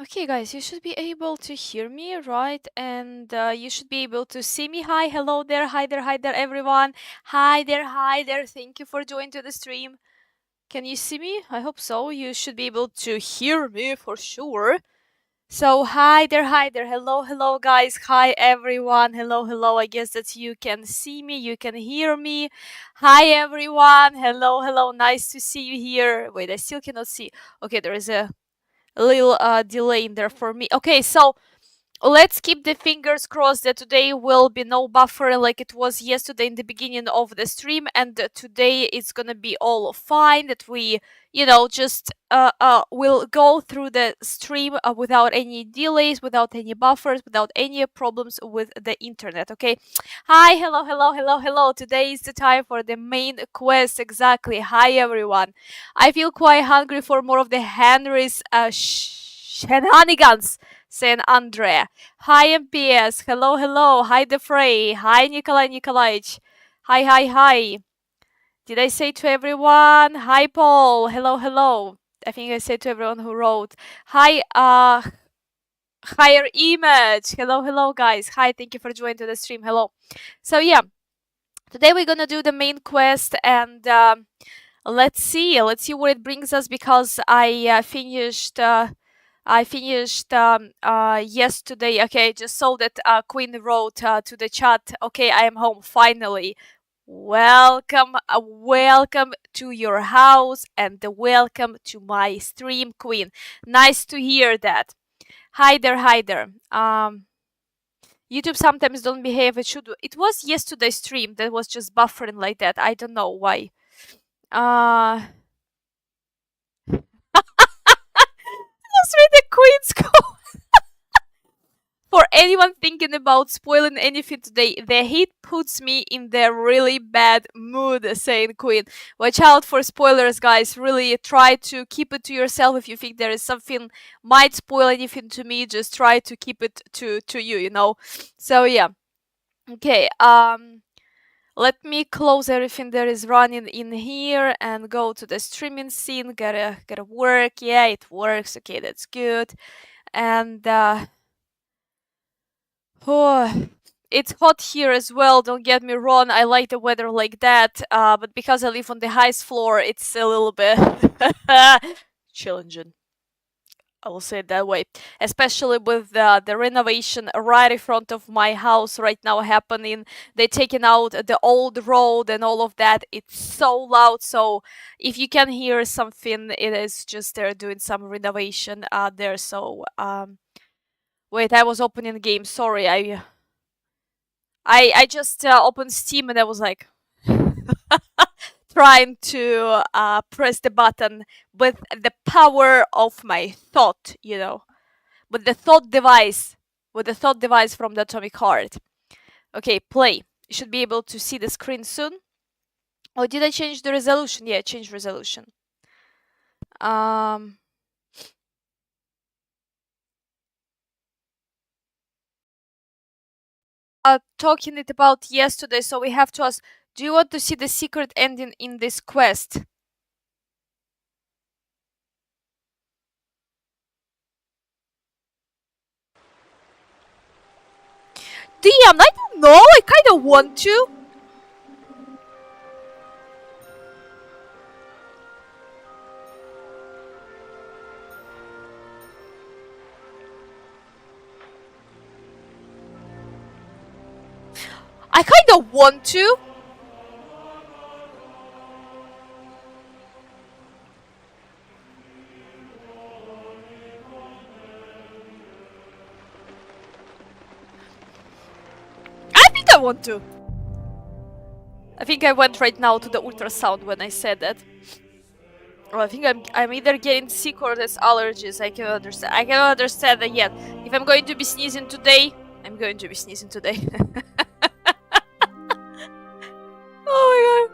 Okay, guys, you should be able to hear me, right? And you should be able to see me. Hi, hello there, hi there, everyone. Hi there. Thank you for joining to the stream. Can you see me? I hope so. You should be able to hear me for sure. So, hi there, hello, guys. Hi, everyone. Hello. I guess that you can see me, you can hear me. Hi, everyone. Hello. Nice to see you here. Wait, I still cannot see. Okay, there is a little delay in there for me. Okay, so let's keep the fingers crossed that today will be no buffer like it was yesterday in the beginning of the stream, and today it's gonna be all fine. That we, just will go through the stream without any delays, without any buffers, without any problems with the internet. Okay. Hi, hello. Today is the time for the main quest. Exactly. Hi, everyone. I feel quite hungry for more of the Henry's shenanigans, saying Andrea. Hi, MPS. Hello. Hi, Defray. Hi, Nikolai Nikolaich. Hi. Did I say to everyone? Hi, Paul. Hello. I think I said to everyone who wrote. Hi, higher image. Hello, guys. Hi, thank you for joining to the stream. Hello. So, yeah, today we're gonna do the main quest, and let's see where it brings us, because I finished yesterday. Okay, just saw that Queen wrote to the chat. Okay, I am home finally. Welcome to your house, and welcome to my stream, Queen. Nice to hear that. Hi there. YouTube sometimes don't behave it should. It was yesterday's stream that was just buffering like that. I don't know why. Let's read the Queen's code. For anyone thinking about spoiling anything today, the heat puts me in the really bad mood, saying Queen. Watch out for spoilers, guys. Really try to keep it to yourself. If you think there is something might spoil anything to me, just try to keep it to you, So yeah. Okay, let me close everything that is running in here and go to the streaming scene. Gotta work. Yeah, it works. Okay, that's good. And oh, it's hot here as well, don't get me wrong. I like the weather like that, but because I live on the highest floor, it's a little bit challenging. I will say it that way, especially with the renovation right in front of my house right now happening. They taking out the old road and all of that. It's so loud. So if you can hear something, it is just they're doing some renovation there. So wait, I was opening the game. Sorry, I just opened Steam and I was like trying to press the button with the power of my thought, with the thought device, from the Atomic Heart. Okay, play. You should be able to see the screen soon. Oh, did I change the resolution? Yeah, change resolution. Talking it about yesterday, so we have to ask, do you want to see the secret ending in this quest? Damn, I don't know. I kind of want to. I kind of want to. I think I want to. I think I went right now to the ultrasound when I said that. Well, I think I'm either getting sick or there's allergies. I cannot understand. I cannot understand that yet. If I'm going to be sneezing today, I'm going to be sneezing today. Oh my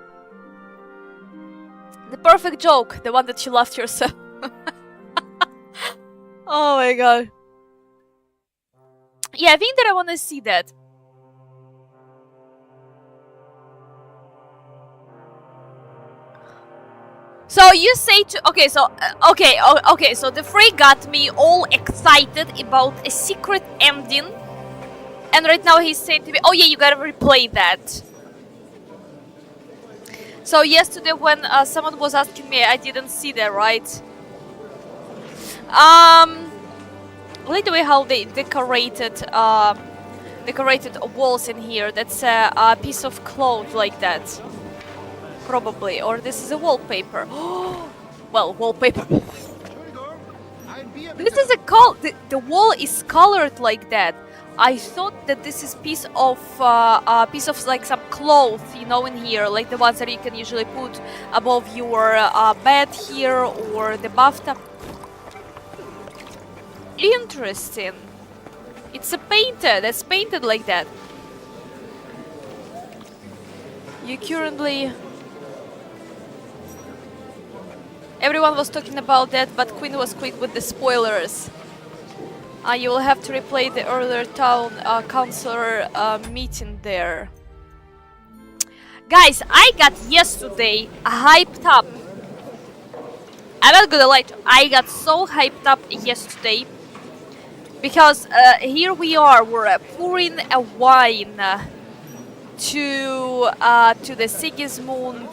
god. The perfect joke. The one that you laughed yourself. Oh my god. Yeah, I think that I want to see that. So you say to okay, so okay, so the Frey got me all excited about a secret ending, and right now he's saying to me, "Oh yeah, you gotta replay that." So yesterday when someone was asking me, I didn't see that, right? Like the way how they decorated walls in here. That's a piece of cloth like that, probably, or this is a wallpaper. Well, wallpaper. This is the wall is colored like that. I thought that this is piece of like some cloth, you know, in here, like the ones that you can usually put above your bed here or the bathtub. Interesting. It's a painted. That's painted like that. You currently. Everyone was talking about that, but Quinn was quick with the spoilers. You will have to replay the earlier town councilor meeting there. Guys, I got yesterday hyped up. I'm not gonna lie to you, I got so hyped up yesterday. Because here we are, we're pouring a wine to the Sigismund.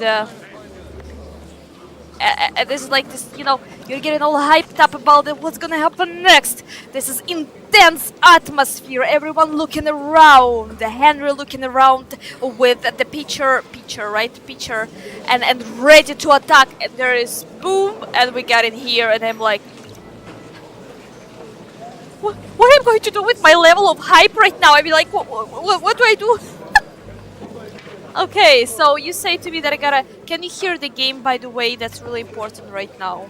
This is like this, you know, you're getting all hyped up about it, what's gonna happen next. This is intense atmosphere, everyone looking around, Henry looking around with the pitcher, and ready to attack, and there is boom, and we got in here, and I'm like, what am I going to do with my level of hype right now? I mean, like, what do I do? Okay, so you say to me that I gotta... Can you hear the game, by the way? That's really important right now.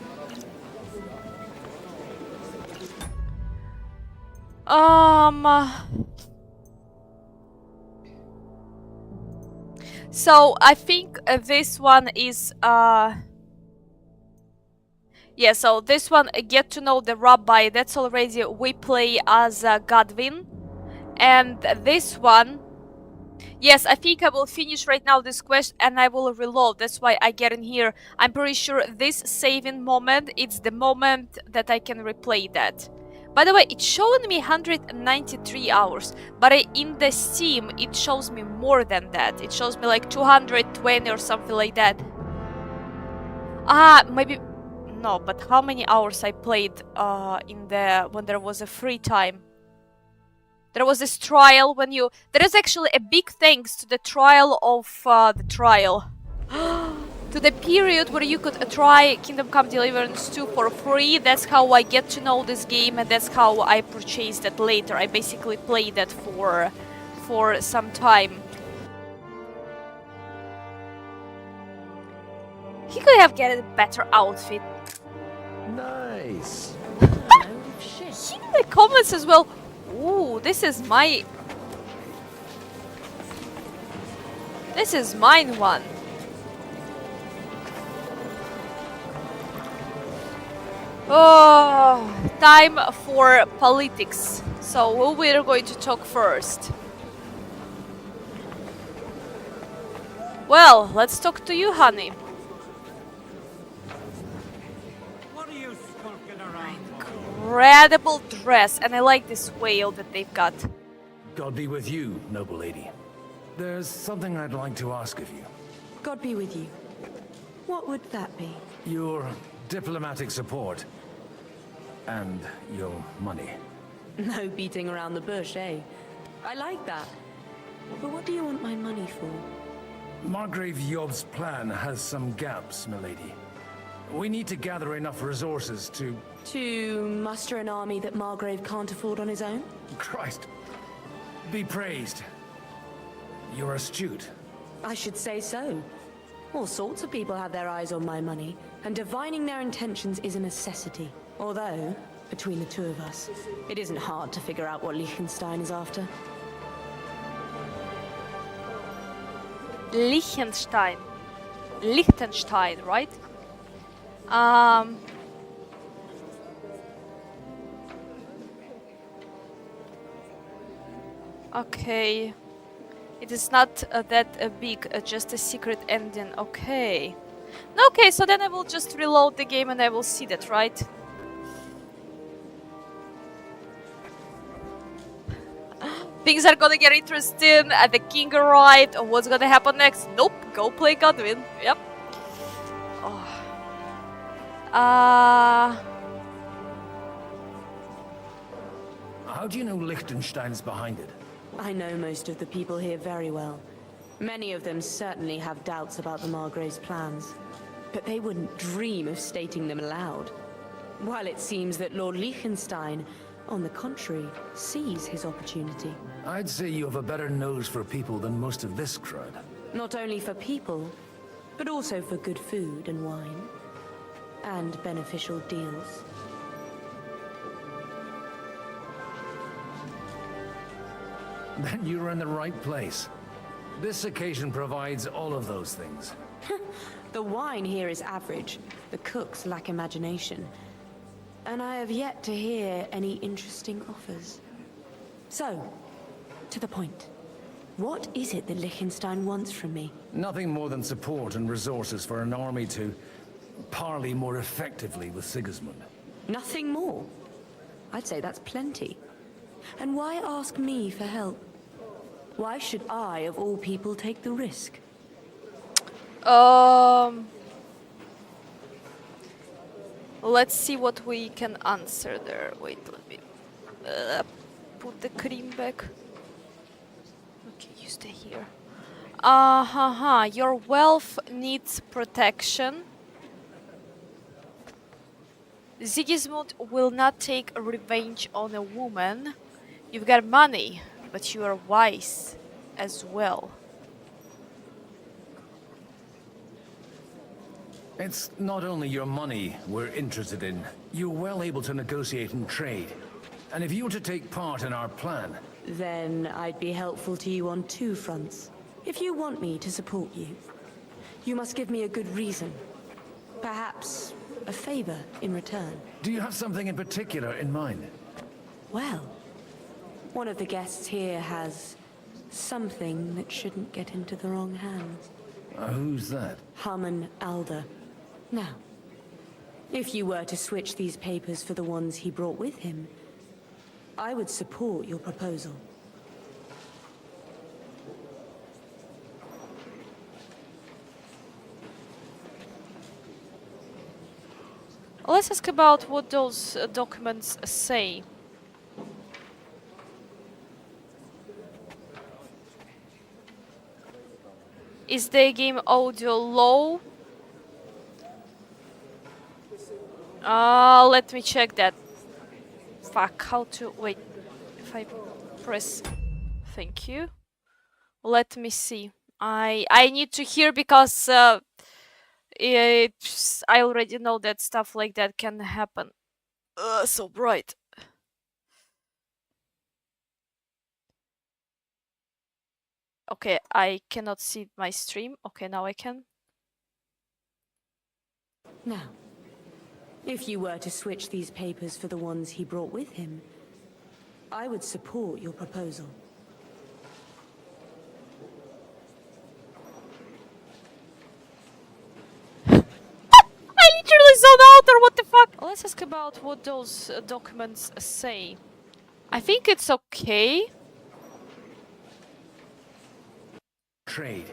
So, I think this one is... Yeah, so this one, Get to Know the Rabbi, that's already... We play as Godwin. And this one... Yes, I think I will finish right now this quest and I will reload. That's why I get in here. I'm pretty sure this saving moment, it's the moment that I can replay that. By the way, it's showing me 193 hours, but in the Steam, it shows me more than that. It shows me like 220 or something like that. Maybe... No, but how many hours I played when there was a free time? There was this trial when you... There is actually a big thanks to the trial of... to the period where you could try Kingdom Come Deliverance 2 for free. That's how I get to know this game, and that's how I purchased it later. I basically played that for some time. He could have gotten a better outfit. Nice. He in the comments as well. Ooh, this is mine one. Oh, time for politics. So who we're going to talk first? Well, let's talk to you, honey. Incredible dress, and I like this whale that they've got. God be with you, noble lady. There's something I'd like to ask of you. God be with you. What would that be? Your diplomatic support. And your money. No beating around the bush, eh? I like that. But what do you want my money for? Margrave Yob's plan has some gaps, milady. We need to gather enough resources to... To muster an army that Margrave can't afford on his own? Christ. Be praised. You're astute. I should say so. All sorts of people have their eyes on my money, and divining their intentions is a necessity. Although, between the two of us, it isn't hard to figure out what Liechtenstein is after. Liechtenstein, right? Okay. It is not that big, just a secret ending. Okay. Okay, so then I will just reload the game and I will see that, right? Things are gonna get interesting at the king right. What's gonna happen next? Nope, go play Godwin. Yep. Oh. How do you know Liechtenstein's behind it? I know most of the people here very well. Many of them certainly have doubts about the Margrave's plans, but they wouldn't dream of stating them aloud. While it seems that Lord Liechtenstein, on the contrary, sees his opportunity. I'd say you have a better nose for people than most of this crowd. Not only for people, but also for good food and wine, and beneficial deals. Then you're in the right place. This occasion provides all of those things. The wine here is average, the cooks lack imagination, and I have yet to hear any interesting offers. So, to the point. What is it that Liechtenstein wants from me? Nothing more than support and resources for an army to parley more effectively with Sigismund. Nothing more? I'd say that's plenty. And why ask me for help? Why should I, of all people, take the risk? Let's see what we can answer there. Wait, let me put the cream back. Okay, you stay here. Your wealth needs protection. Sigismund will not take revenge on a woman. You've got money, but you are wise as well. It's not only your money we're interested in. You're well able to negotiate and trade. And if you were to take part in our plan... Then I'd be helpful to you on two fronts. If you want me to support you, you must give me a good reason. Perhaps a favor in return. Do you have something in particular in mind? Well, one of the guests here has something that shouldn't get into the wrong hands. Who's that? Harman Alder. Now, if you were to switch these papers for the ones he brought with him, I would support your proposal. Let's ask about what those documents say. Is the game audio low? Let me check that. Fuck, how to... Wait, if I press... Thank you. Let me see. I need to hear because I already know that stuff like that can happen. So bright. Okay, I cannot see my stream. Okay, now I can. Now, if you were to switch these papers for the ones he brought with him, I would support your proposal. I literally zoned out, or what the fuck? Let's ask about what those documents say. I think it's okay. Trade.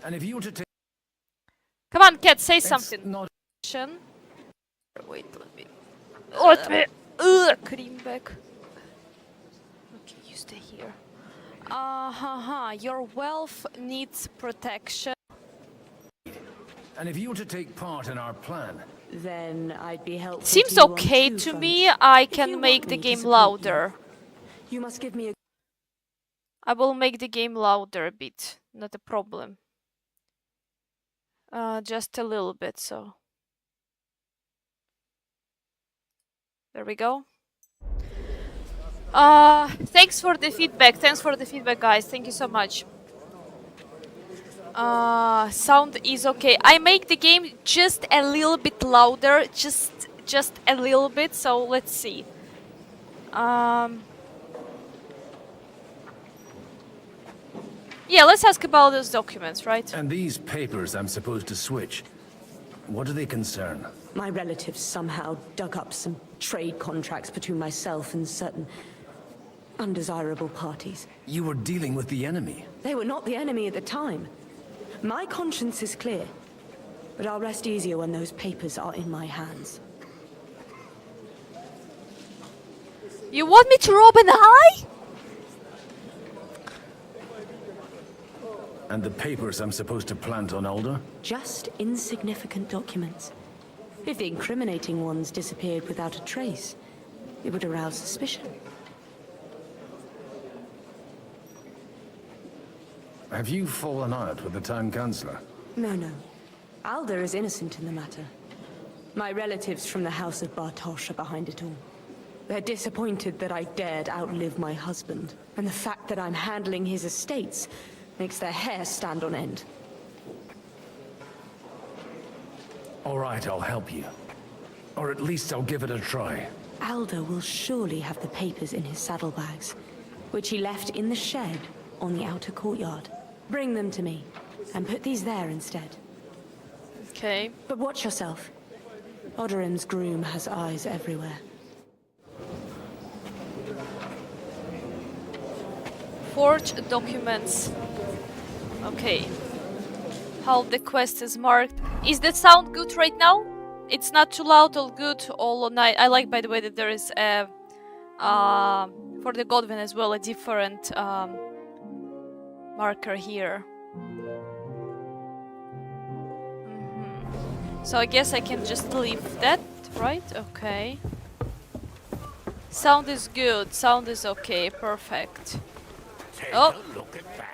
And if you were to take... Come on, cat, say It's something. not... Wait, let me... cream back. Okay, you stay here. Your wealth needs protection. And if you were to take part in our plan... Then I'd be helpful. Seems to you on okay two to fronts. me. I If you can want make the me to game support louder. You must give me a... I will make the game louder a bit. Not a problem. Just a little bit, so. There we go. Thanks for the feedback. Thanks for the feedback, guys. Thank you so much. Sound is okay. I make the game just a little bit louder. Just a little bit. So let's see. Yeah, let's ask about those documents, right? And these papers I'm supposed to switch. What do they concern? My relatives somehow dug up some trade contracts between myself and certain undesirable parties. You were dealing with the enemy. They were not the enemy at the time. My conscience is clear, but I'll rest easier when those papers are in my hands. You want me to rob an eye? And the papers I'm supposed to plant on Alder? Just insignificant documents. If the incriminating ones disappeared without a trace, it would arouse suspicion. Have you fallen out with the town councillor? No. Alder is innocent in the matter. My relatives from the House of Bartosz are behind it all. They're disappointed that I dared outlive my husband, and the fact that I'm handling his estates makes their hair stand on end. All right, I'll help you. Or at least I'll give it a try. Alder will surely have the papers in his saddlebags, which he left in the shed on the outer courtyard. Bring them to me, and put these there instead. Okay. But watch yourself. Odorim's groom has eyes everywhere. Forge documents. Okay. How the quest is marked. Is that sound good right now? It's not too loud or good all night. I like, by the way, that there is a for the Godwin as well a different marker here. So I guess I can just leave that, right? Okay. Sound is good. Sound is okay. Perfect. Take Oh. a look at that.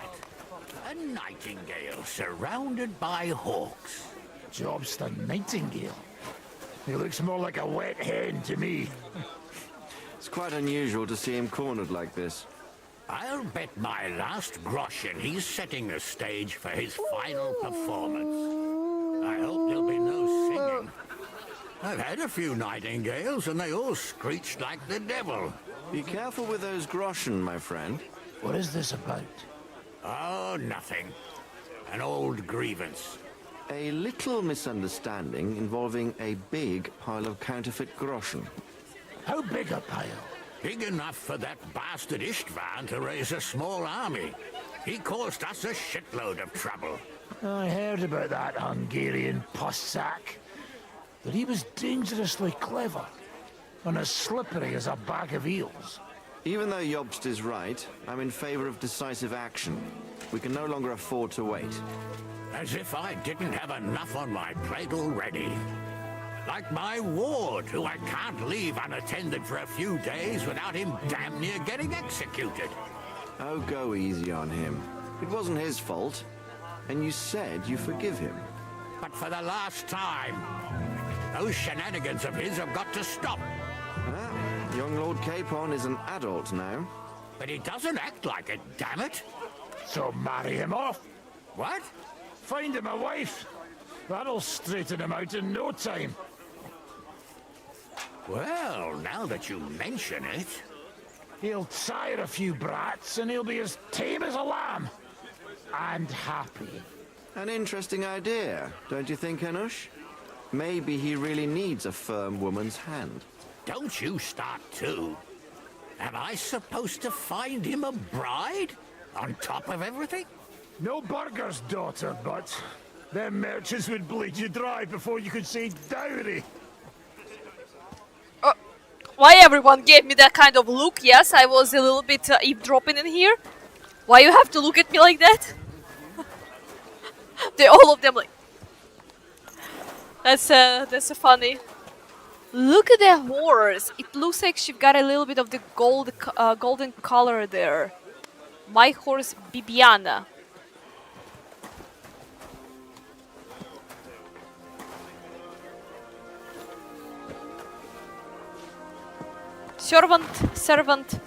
A nightingale surrounded by hawks. Job's the nightingale. He looks more like a wet hen to me. It's quite unusual to see him cornered like this. I'll bet my last groschen he's setting the stage for his final performance. I hope there'll be no singing. I've had a few nightingales and they all screeched like the devil. Be careful with those groschen, my friend. What is this about? Oh, nothing. An old grievance. A little misunderstanding involving a big pile of counterfeit groschen. How big a pile? Big enough for that bastard Istvan to raise a small army. He caused us a shitload of trouble. I heard about that Hungarian pussack. But he was dangerously clever. And as slippery as a bag of eels. Even though Jobst is right, I'm in favor of decisive action. We can no longer afford to wait. As if I didn't have enough on my plate already. Like my ward, who I can't leave unattended for a few days without him damn near getting executed. Oh, go easy on him. It wasn't his fault. And you said you forgive him. But for the last time, those shenanigans of his have got to stop. Ah, young Lord Capon is an adult now. But he doesn't act like it, damn it. So marry him off. What? Find him a wife. That'll straighten him out in no time. Well, now that you mention it... He'll sire a few brats and he'll be as tame as a lamb. And happy. An interesting idea, don't you think, Hanush? Maybe he really needs a firm woman's hand. Don't you start too. Am I supposed to find him a bride? On top of everything? No burger's daughter, but them merchants would bleed you dry before you could say dowry. Why everyone gave me that kind of look? Yes, I was a little bit eavesdropping in here. Why you have to look at me like that? They all of them like. That's a funny. Look at that horse. It looks like she got a little bit of the golden color there. My horse Bibiana. Servant.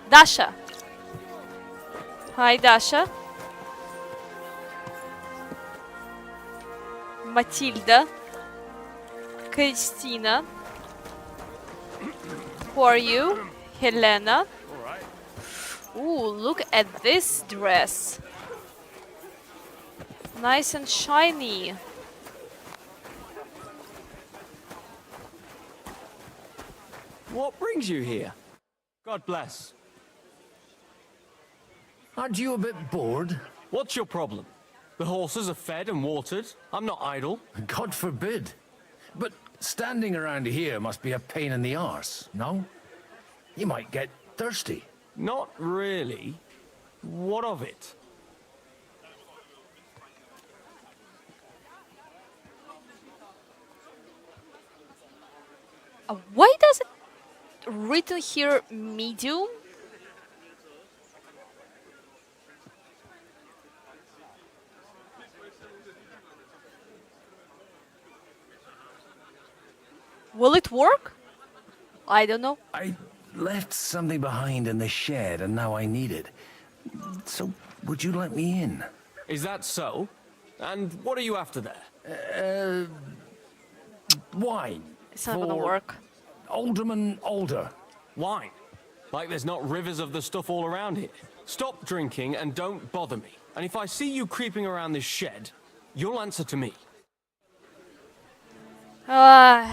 Dasha. Hi, Dasha. Matilda. Christina. Who are you? Helena. Ooh, look at this dress. Nice and shiny. What brings you here? God bless. Aren't you a bit bored? What's your problem? The horses are fed and watered. I'm not idle. God forbid. But standing around here must be a pain in the arse, no? You might get thirsty. Not really. What of it? Why does it written here medium? Will it work? I don't know. I left something behind in the shed and now I need it. So, would you let me in? Is that so? And what are you after there? Wine. It's not gonna for work. Alderman Alder. Wine. Like there's not rivers of the stuff all around here. Stop drinking and don't bother me. And if I see you creeping around this shed, you'll answer to me. Now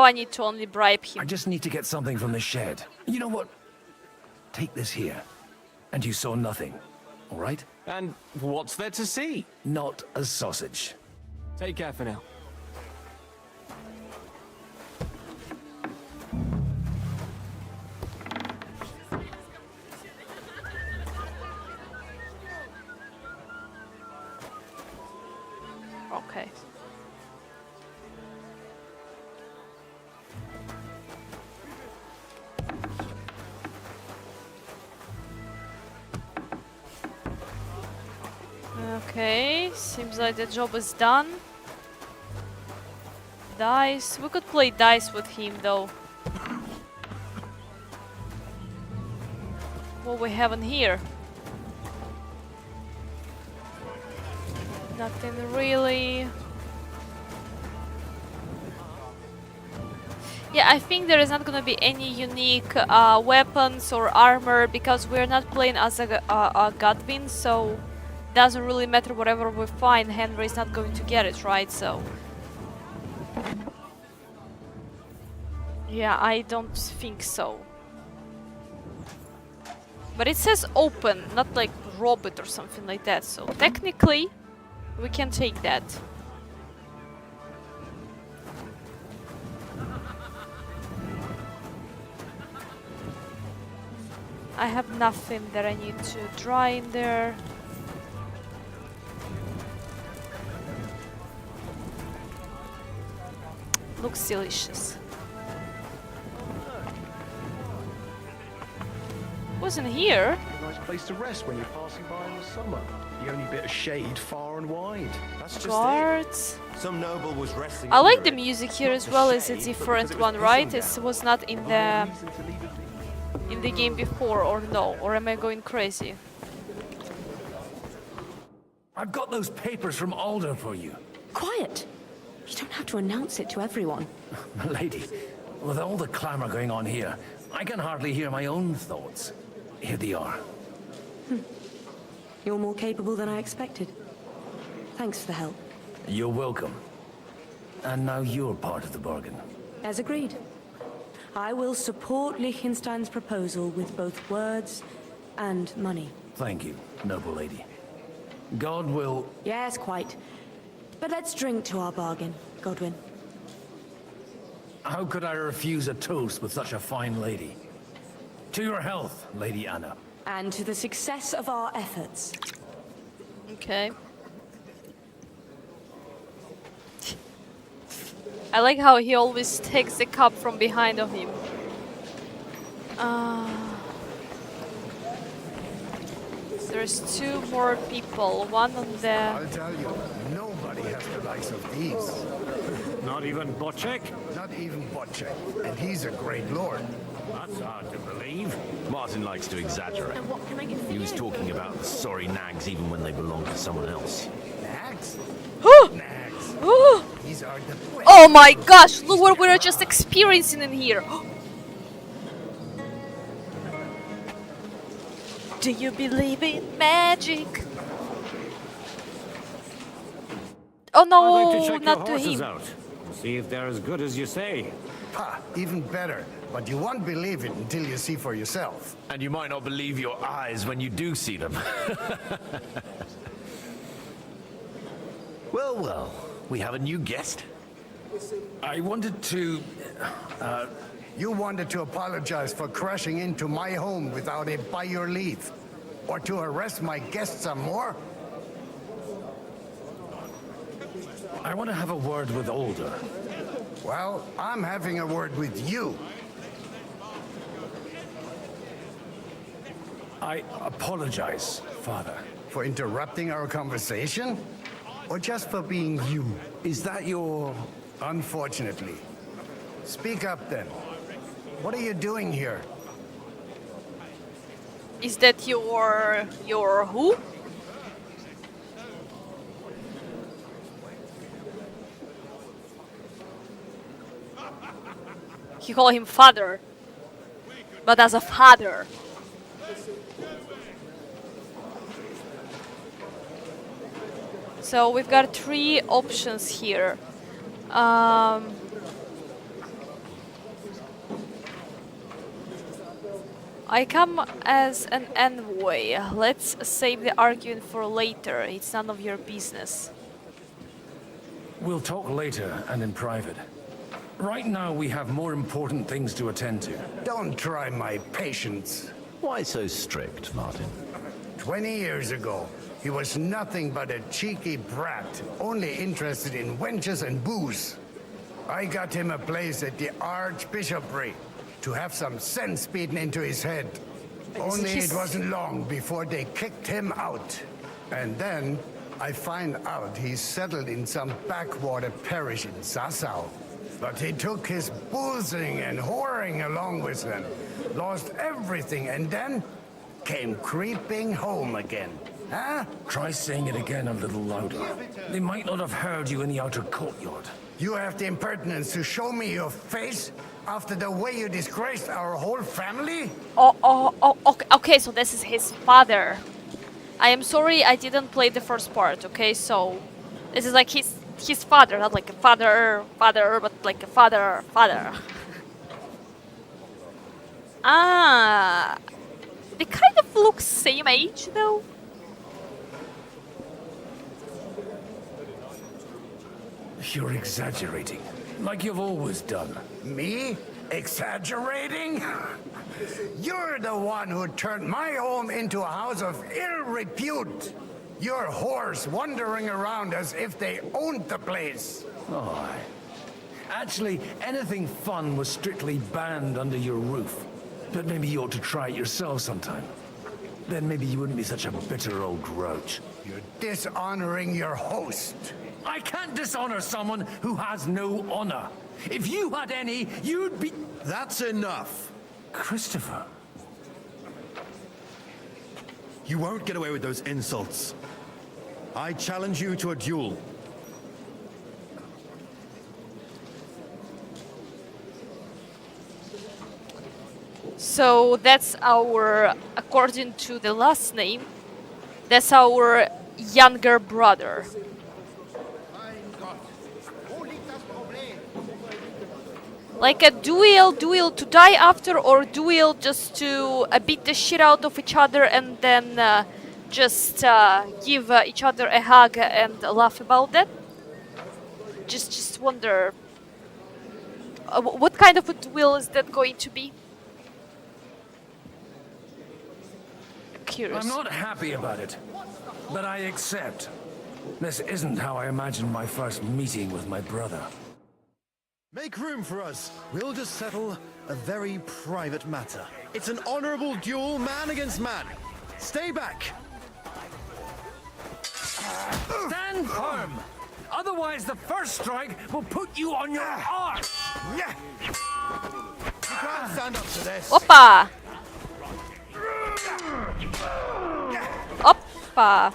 I need to only bribe I him. just need to get something from the shed. You know what? Take this here. And you saw nothing, all right? And what's there to see? Not a sausage. Take care for now. Okay. Okay, seems like the job is done. Dice. We could play dice with him though. What we have in here? Nothing really. Yeah, I think there is not gonna be any unique weapons or armor because we're not playing as a Godwin, so doesn't really matter whatever we find. Henry is not going to get it, right? So yeah, I don't think so. But it says open, not like robot or something like that. So technically, we can take that. I have nothing that I need to dry in there. Looks delicious. Wasn't here. Nice place to rest when you're passing by in the summer. The only bit of shade far and wide. That's just Guards. it. Some noble was resting. I like under the it. music here Not as the well. It's a shade, but different because it one, right? pissing It down. was not in No the reason to leave it. in the game before, or no? Or am I going crazy? I've got those papers from Alder for you. Quiet! You don't have to announce it to everyone. Lady, with all the clamor going on here, I can hardly hear my own thoughts. Here they are. You're more capable than I expected. Thanks for the help. You're welcome. And now you're part of the bargain. As agreed. I will support Liechtenstein's proposal with both words and money. Thank you, noble lady. God will... Yes, quite. But let's drink to our bargain, Godwin. How could I refuse a toast with such a fine lady? To your health, Lady Anna. And to the success of our efforts. Okay. I like how he always takes the cup from behind of him. There's two more people. One on the... I'll tell you, nobody has the likes of these. Not even Bocek? Not even Bocek, and he's a great lord. That's hard to believe. Martin likes to exaggerate. And what can I get for He was you? talking about the sorry nags even when they belong to someone else. Nags? Nags. Oh These are the best. my gosh, look what we're just experiencing in here. Do you believe in magic? Oh I'd like to no, check not your to horses him. out. See if they're as good as you say. Pah, even better. But you won't believe it until you see for yourself. And you might not believe your eyes when you do see them. Well, well, we have a new guest. I wanted to... You wanted to apologize for crashing into my home without it by your leave. Or to arrest my guests some more? I want to have a word with Older. Well, I'm having a word with you. I apologize, Father. For interrupting our conversation? Or just for being you? Is that your... Unfortunately. Speak up then. What are you doing here? Is that your who? You call him father, but as a father. So we've got 3 options here. I come as an envoy. Let's save the argument for later. It's none of your business. We'll talk later and in private. Right now we have more important things to attend to. Don't try my patience. Why so strict, Martin? 20 years ago, he was nothing but a cheeky brat, only interested in wenches and booze. I got him a place at the Archbishopric to have some sense beaten into his head. Only it wasn't long before they kicked him out. And then I find out he's settled in some backwater parish in Sassau. But he took his boozing and whoring along with them, lost everything, and then came creeping home again. Huh? Try saying it again a little louder. They might not have heard you in the outer courtyard. You have the impertinence to show me your face after the way you disgraced our whole family? Okay, so this is his father. I am sorry I didn't play the first part, okay? So this is like his father, not like a father, but like a father. Ah, they kind of look same age though. You're exaggerating, like you've always done. Me? Exaggerating? You're the one who turned my home into a house of ill repute. Your whores wandering around as if they owned the place. Oh, actually, anything fun was strictly banned under your roof. But maybe you ought to try it yourself sometime. Then maybe you wouldn't be such a bitter old grouch. You're dishonoring your host. I can't dishonor someone who has no honor. If you had any, you'd be... That's enough. Christopher. You won't get away with those insults. I challenge you to a duel. So that's our, according to the last name, that's our younger brother. Like a duel to die after, or duel just to beat the shit out of each other and then just give each other a hug and laugh about that? Just wonder, what kind of a duel is that going to be? Curious. I'm not happy about it, but I accept. This isn't how I imagined my first meeting with my brother. Make room for us. We'll just settle a very private matter. It's an honorable duel, man against man. Stay back. Stand firm! Otherwise, the first strike will put you on your arse! You can't stand up to this. Oppa! Oppa!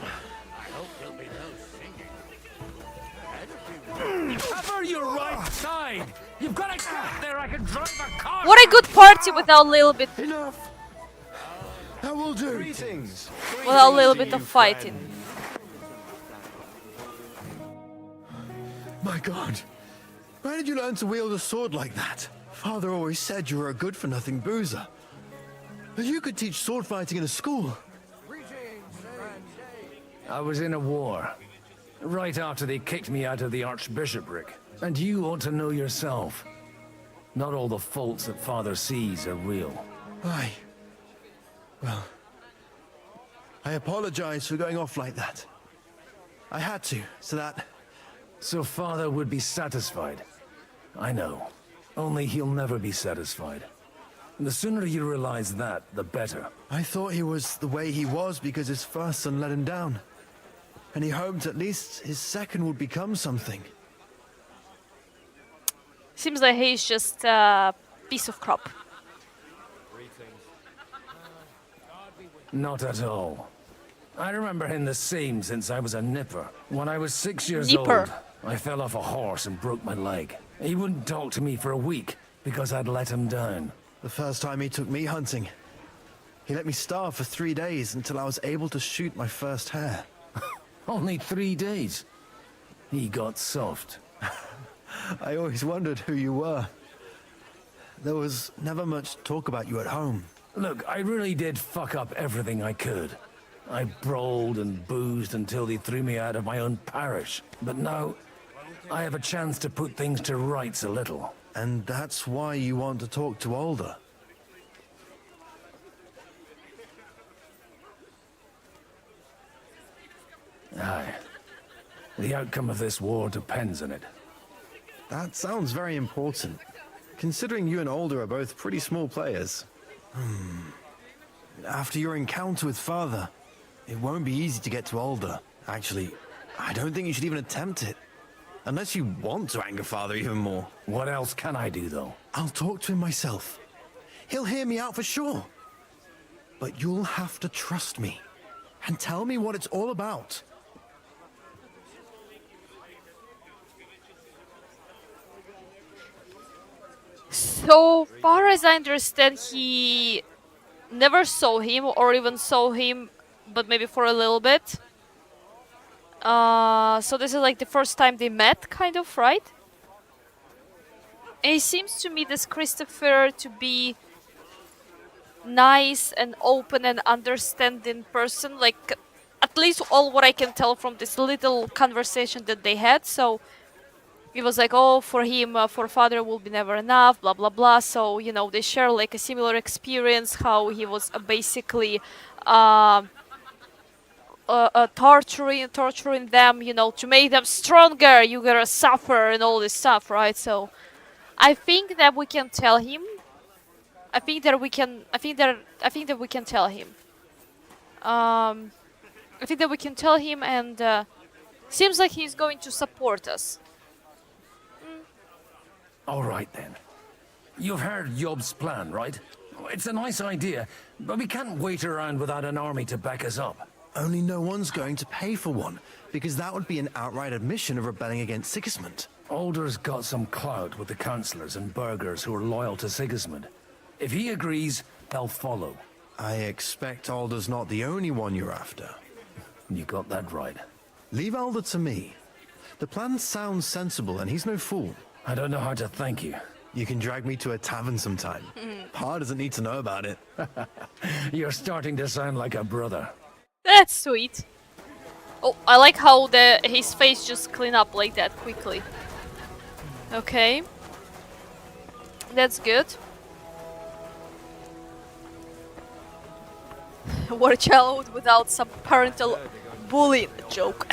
Cover your right side! You've got to get there, I can drive a car! What a good party without a little bit, Enough. That will do. Greetings. without a little bit of fighting. My God. Where did you learn to wield a sword like that? Father always said you were a good-for-nothing boozer. But you could teach sword fighting in a school. I was in a war. Right after they kicked me out of the archbishopric. And you ought to know yourself. Not all the faults that Father sees are real. Aye. Well, I apologize for going off like that. I had to, so that... So Father would be satisfied. I know. Only he'll never be satisfied. The sooner you realize that, the better. I thought he was the way he was because his first son let him down. And he hoped at least his second would become something. Seems like he's just a piece of crap. Not at all. I remember him the same since I was a nipper. When I was 6 years Nipper. old, I fell off a horse and broke my leg. He wouldn't talk to me for a week because I'd let him down. The first time he took me hunting, he let me starve for 3 days until I was able to shoot my first hare. Only 3 days. He got soft. I always wondered who you were. There was never much talk about you at home. Look, I really did fuck up everything I could. I brawled and boozed until they threw me out of my own parish. But now, I have a chance to put things to rights a little. And that's why you want to talk to Alder. Aye. The outcome of this war depends on it. That sounds very important, considering you and Alder are both pretty small players. After your encounter with Father, it won't be easy to get to Alder. Actually, I don't think you should even attempt it. Unless you want to anger Father even more. What else can I do, though? I'll talk to him myself. He'll hear me out for sure. But you'll have to trust me and tell me what it's all about. So far as I understand, he never saw him or even saw him, but maybe for a little bit. So this is like the first time they met, kind of, right? And he seems to me, this Christopher, to be nice and open and understanding person, like at least all what I can tell from this little conversation that they had. So it was like, oh, for him, for Father will be never enough, blah blah blah. So you know, they share like a similar experience, how he was basically torturing them, you know, to make them stronger. You gotta suffer and all this stuff, right? So I think that we can tell him. I think that we can tell him. I think that we can tell him, and seems like he's going to support us. All right, then. You've heard Yob's plan, right? It's a nice idea, but we can't wait around without an army to back us up. Only no one's going to pay for one, because that would be an outright admission of rebelling against Sigismund. Alder's got some clout with the councillors and burghers who are loyal to Sigismund. If he agrees, they'll follow. I expect Alder's not the only one you're after. You got that right. Leave Alder to me. The plan sounds sensible, and he's no fool. I don't know how to thank you. You can drag me to a tavern sometime. Pa doesn't need to know about it. You're starting to sound like a brother. That's sweet. Oh, I like how his face just clean up like that quickly. Okay. That's good. What a childhood without some parental bullying. Joke.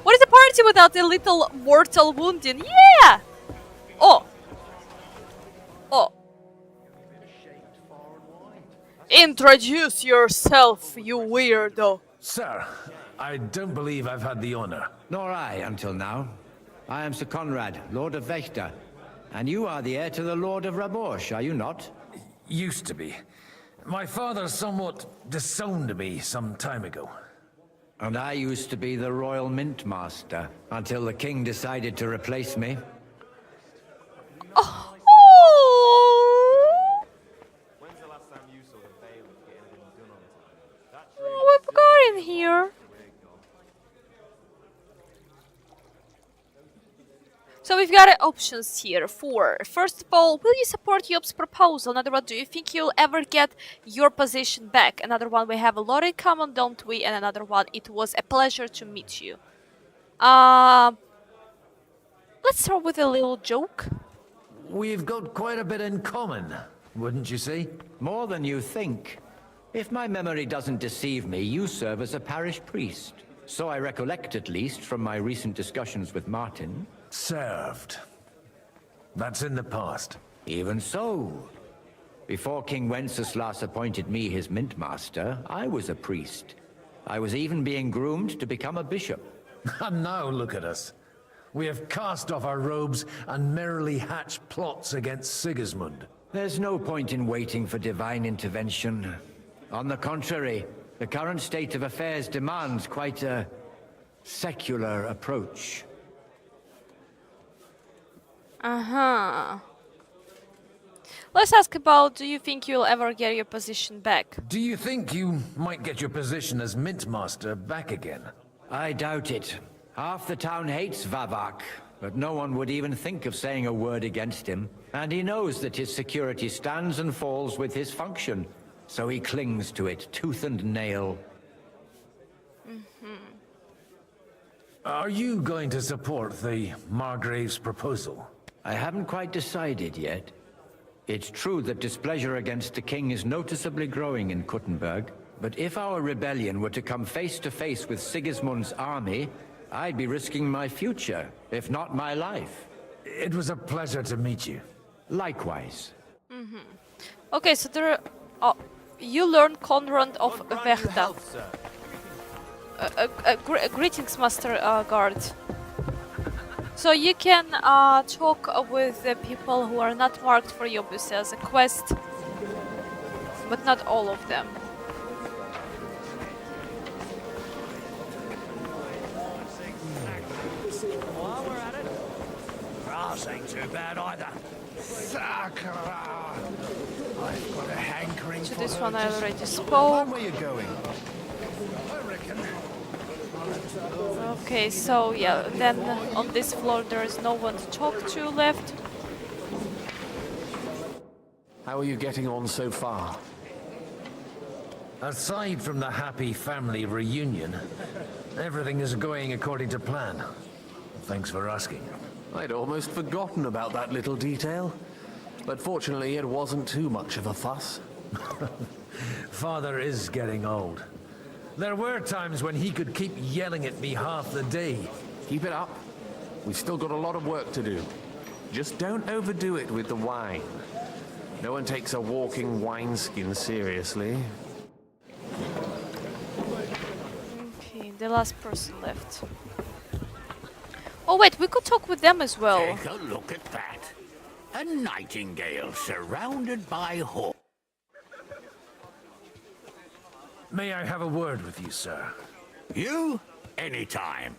What is a party without a little mortal wounding? Yeah! Oh. Oh. Introduce yourself, you weirdo. Sir, I don't believe I've had the honor. Nor I, until now. I am Sir Conrad, Lord of Wächter. And you are the heir to the Lord of Rabosh, are you not? Used to be. My father somewhat disowned me some time ago. And I used to be the Royal Mint Master, until the King decided to replace me. Oh. What we've got in here? So we've got options here for, first of all, will you support Job's proposal? Another one, do you think you'll ever get your position back? Another one, we have a lot in common, don't we? And another one, it was a pleasure to meet you. Let's start with a little joke. We've got quite a bit in common, wouldn't you say? More than you think. If my memory doesn't deceive me, you serve as a parish priest. So I recollect, at least, from my recent discussions with Martin. Served. That's in the past. Even so. Before King Wenceslas appointed me his mintmaster, I was a priest. I was even being groomed to become a bishop. And now look at us. We have cast off our robes and merrily hatched plots against Sigismund. There's no point in waiting for divine intervention. On the contrary, the current state of affairs demands quite a secular approach. Let's ask about, do you think you'll ever get your position back? Do you think you might get your position as Mintmaster back again? I doubt it. Half the town hates Vavak, but no one would even think of saying a word against him. And he knows that his security stands and falls with his function, so he clings to it tooth and nail. Are you going to support the Margrave's proposal? I haven't quite decided yet. It's true that displeasure against the king is noticeably growing in Kuttenberg, but if our rebellion were to come face to face with Sigismund's army, I'd be risking my future, if not my life. It was a pleasure to meet you. Likewise. Okay, so there you learn Conrad of Vechta. Greetings, Master Guard. So you can talk with the people who are not marked for you as a quest, but not all of them. While we're at it, grass ain't too bad either. Sakura! I've got a hankering To for this her one I just- already spoke. Where you going? I reckon. Okay, so yeah, then on this floor there is no one to talk to left. How are you getting on so far? Aside from the happy family reunion, everything is going according to plan. Thanks for asking. I'd almost forgotten about that little detail. But fortunately, it wasn't too much of a fuss. Father is getting old. There were times when he could keep yelling at me half the day. Keep it up. We've still got a lot of work to do. Just don't overdo it with the wine. No one takes a walking wineskin seriously. Okay, the last person left. Oh wait, we could talk with them as well. Take a look at that. A nightingale surrounded by hawks. May I have a word with you, sir? You? Anytime.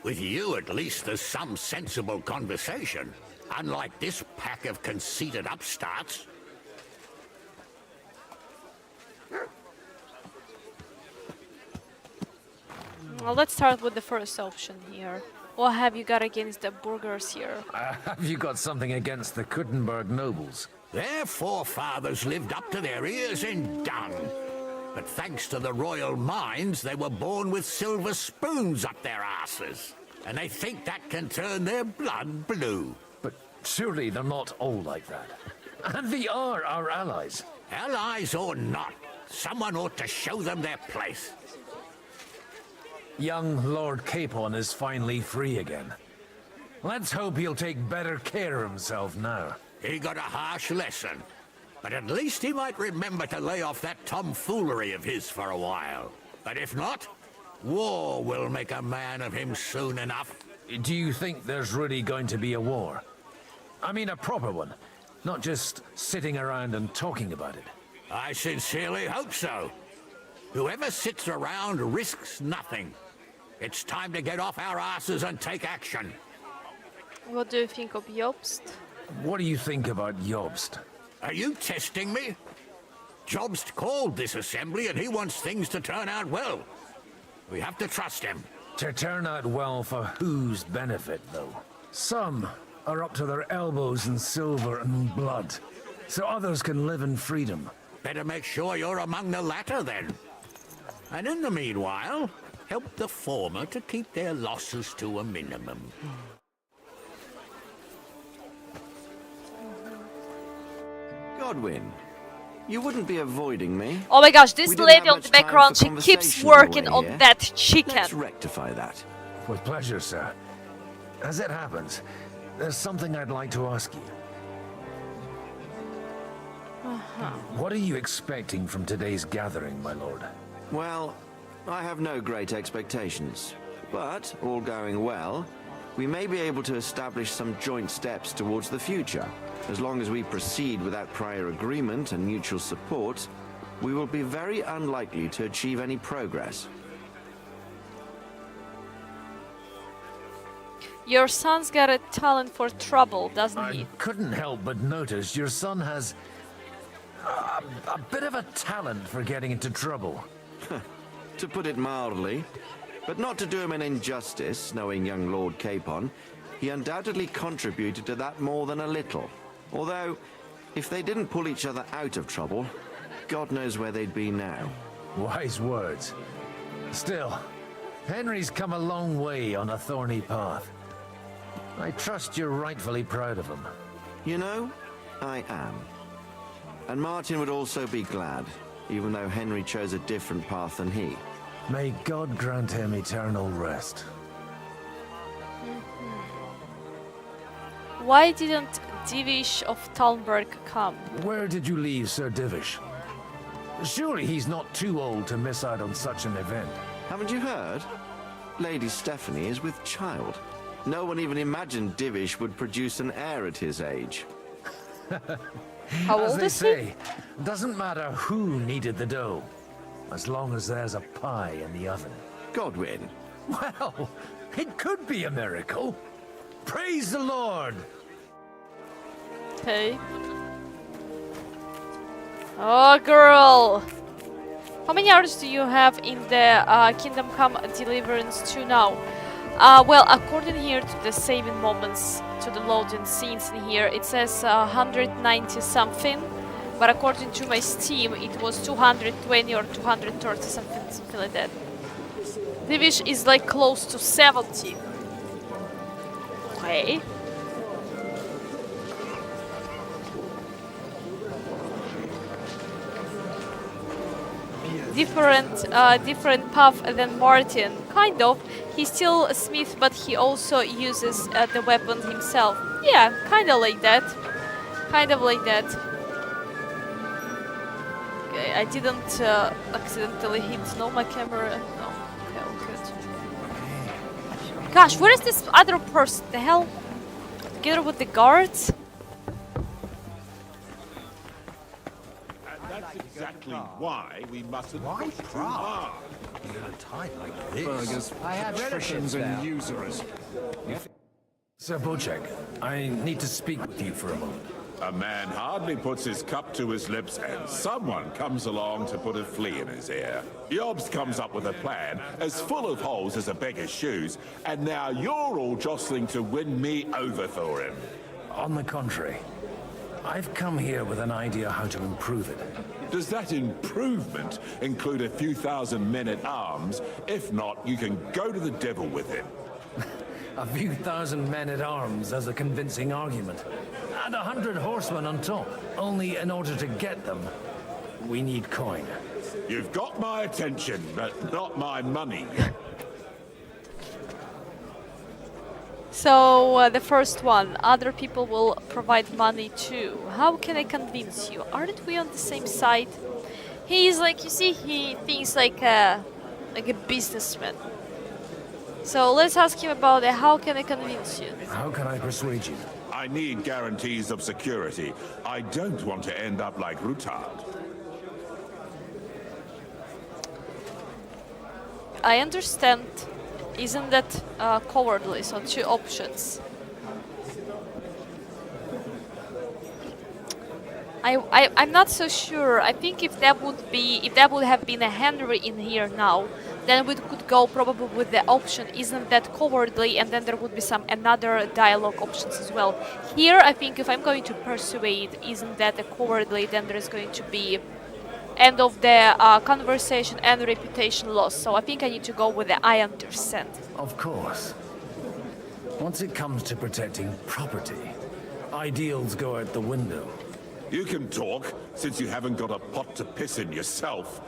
With you, at least, there's some sensible conversation. Unlike this pack of conceited upstarts. Well, let's start with the first option here. What have you got against the burghers here? Have you got something against the Kuttenberg nobles? Their forefathers lived up to their ears in dung. But thanks to the royal mines, they were born with silver spoons up their asses. And they think that can turn their blood blue. But surely they're not all like that. And they are our allies. Allies or not, someone ought to show them their place. Young Lord Capon is finally free again. Let's hope he'll take better care of himself now. He got a harsh lesson. But at least he might remember to lay off that tomfoolery of his for a while. But if not, war will make a man of him soon enough. Do you think there's really going to be a war? I mean a proper one, not just sitting around and talking about it. I sincerely hope so. Whoever sits around risks nothing. It's time to get off our asses and take action. What do you think of Jobst? What do you think about Jobst? Are you testing me? Jobst called this assembly and he wants things to turn out well. We have to trust him. To turn out well for whose benefit, though? Some are up to their elbows in silver and blood, so others can live in freedom. Better make sure you're among the latter, then. And in the meanwhile, help the former to keep their losses to a minimum. Godwin, you wouldn't be avoiding me. Oh my gosh, this We didn't lady have on the much time background, for she keeps conversation on the working way on here. that chicken. Let's rectify that. With pleasure, sir. As it happens, there's something I'd like to ask you. What are you expecting from today's gathering, my lord? Well, I have no great expectations. But, all going well, we may be able to establish some joint steps towards the future. As long as we proceed without prior agreement and mutual support, we will be very unlikely to achieve any progress. Your son's got a talent for trouble, doesn't he? I couldn't help but notice your son has a bit of a talent for getting into trouble. To put it mildly, but not to do him an injustice, knowing young Lord Capon, he undoubtedly contributed to that more than a little. Although, if they didn't pull each other out of trouble, God knows where they'd be now. Wise words. Still, Henry's come a long way on a thorny path. I trust you're rightfully proud of him. You know, I am. And Martin would also be glad, even though Henry chose a different path than he. May God grant him eternal rest. Why didn't Divish of Talmberg come? Where did you leave Sir Divish? Surely he's not too old to miss out on such an event. Haven't you heard? Lady Stephanie is with child. No one even imagined Divish would produce an heir at his age. How As old they is he? say, doesn't matter who kneaded the dough, as long as there's a pie in the oven. Godwin. Well, it could be a miracle. Praise the Lord! Okay. Oh, girl! How many hours do you have in the Kingdom Come Deliverance 2 now? Well, according here to the saving moments, to the loading scenes in here, it says 190 something, but according to my Steam, it was 220 or 230 something like that. Divish is like close to 70. Okay. Different path than Martin. Kind of. He's still a smith, but he also uses the weapon himself. Yeah, kind of like that. Kind of like that. Okay, I didn't accidentally hit my camera. No. Okay, all good. Gosh, where is this other person? The hell? Together with the guards? Exactly why we mustn't push too hard. In a tide like this. Burgers, patricians and usurers. Sir Bocek, I need to speak with you for a moment. A man hardly puts his cup to his lips and someone comes along to put a flea in his ear. Yobs comes up with a plan as full of holes as a beggar's shoes, and now you're all jostling to win me over for him. On the contrary, I've come here with an idea how to improve it. Does that improvement include a few thousand men-at-arms? If not, you can go to the devil with it. A few thousand men-at-arms as a convincing argument. And 100 horsemen on top. Only in order to get them, we need coin. You've got my attention, but not my money. So, the first one, other people will provide money too. How can I convince you? Aren't we on the same side? He's like, you see, he thinks like a businessman. So let's ask him about it. How can I convince you? How can I persuade you? I need guarantees of security. I don't want to end up like Rutard. I understand. Isn't that cowardly? So 2 options. I'm not so sure. I think if that would have been a Henry in here now, then we could go probably with the option, isn't that cowardly, and then there would be some another dialogue options as well. Here, I think if I'm going to persuade, isn't that a cowardly, then there's going to be end of the conversation and reputation loss. So I think I need to go with the I understand. Of course. Once it comes to protecting property, ideals go out the window. You can talk, since you haven't got a pot to piss in yourself.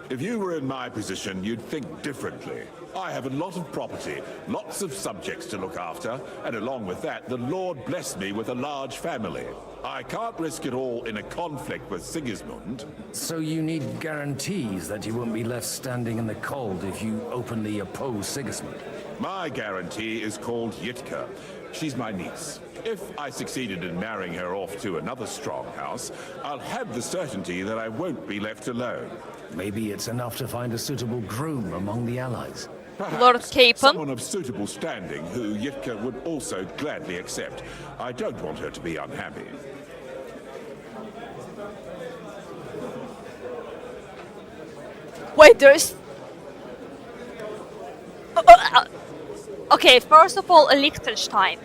If you were in my position, you'd think differently. I have a lot of property, lots of subjects to look after, and along with that, the Lord blessed me with a large family. I can't risk it all in a conflict with Sigismund. So you need guarantees that you won't be left standing in the cold if you openly oppose Sigismund? My guarantee is called Yitka. She's my niece. If I succeeded in marrying her off to another strong house, I'll have the certainty that I won't be left alone. Maybe it's enough to find a suitable groom among the allies. Perhaps Lord Capon. someone of suitable standing who Yitka would also gladly accept. I don't want her to be unhappy. Wait, there's... Okay, first of all, Liechtenstein.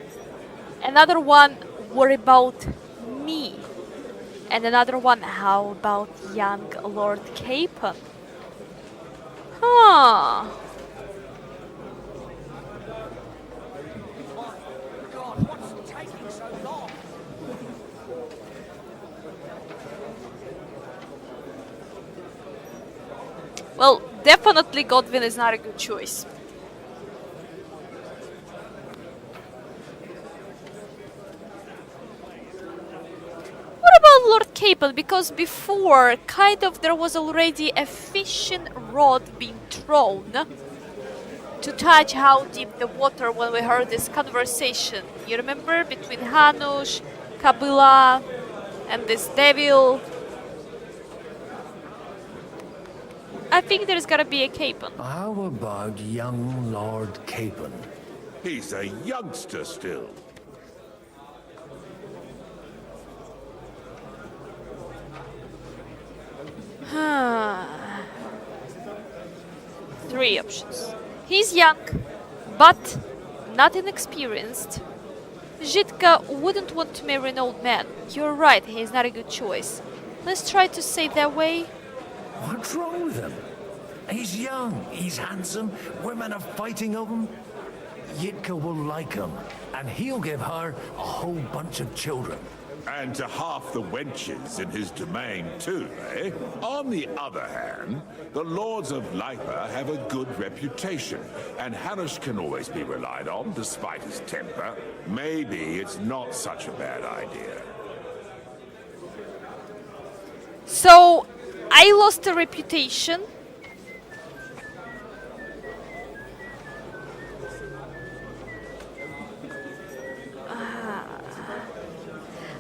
Another one, worry about me. And another one, how about young Lord Capon? Huh. Well, definitely Godwin is not a good choice. What about Lord Capon? Because before, kind of, there was already a fishing rod being thrown to touch how deep the water when we heard this conversation. You remember? Between Hanush, Kabila, and this devil. I think there's gotta be a Capon. How about young Lord Capon? He's a youngster still. Three options. He's young, but not inexperienced. Jitka wouldn't want to marry an old man. You're right, he's not a good choice. Let's try to say that way. What's wrong with him? He's young, he's handsome, women are fighting over him. Yitka will like him, and he'll give her a whole bunch of children. And to half the wenches in his domain too, eh? On the other hand, the lords of Lipa have a good reputation, and Hanush can always be relied on, despite his temper. Maybe it's not such a bad idea. So, I lost a reputation.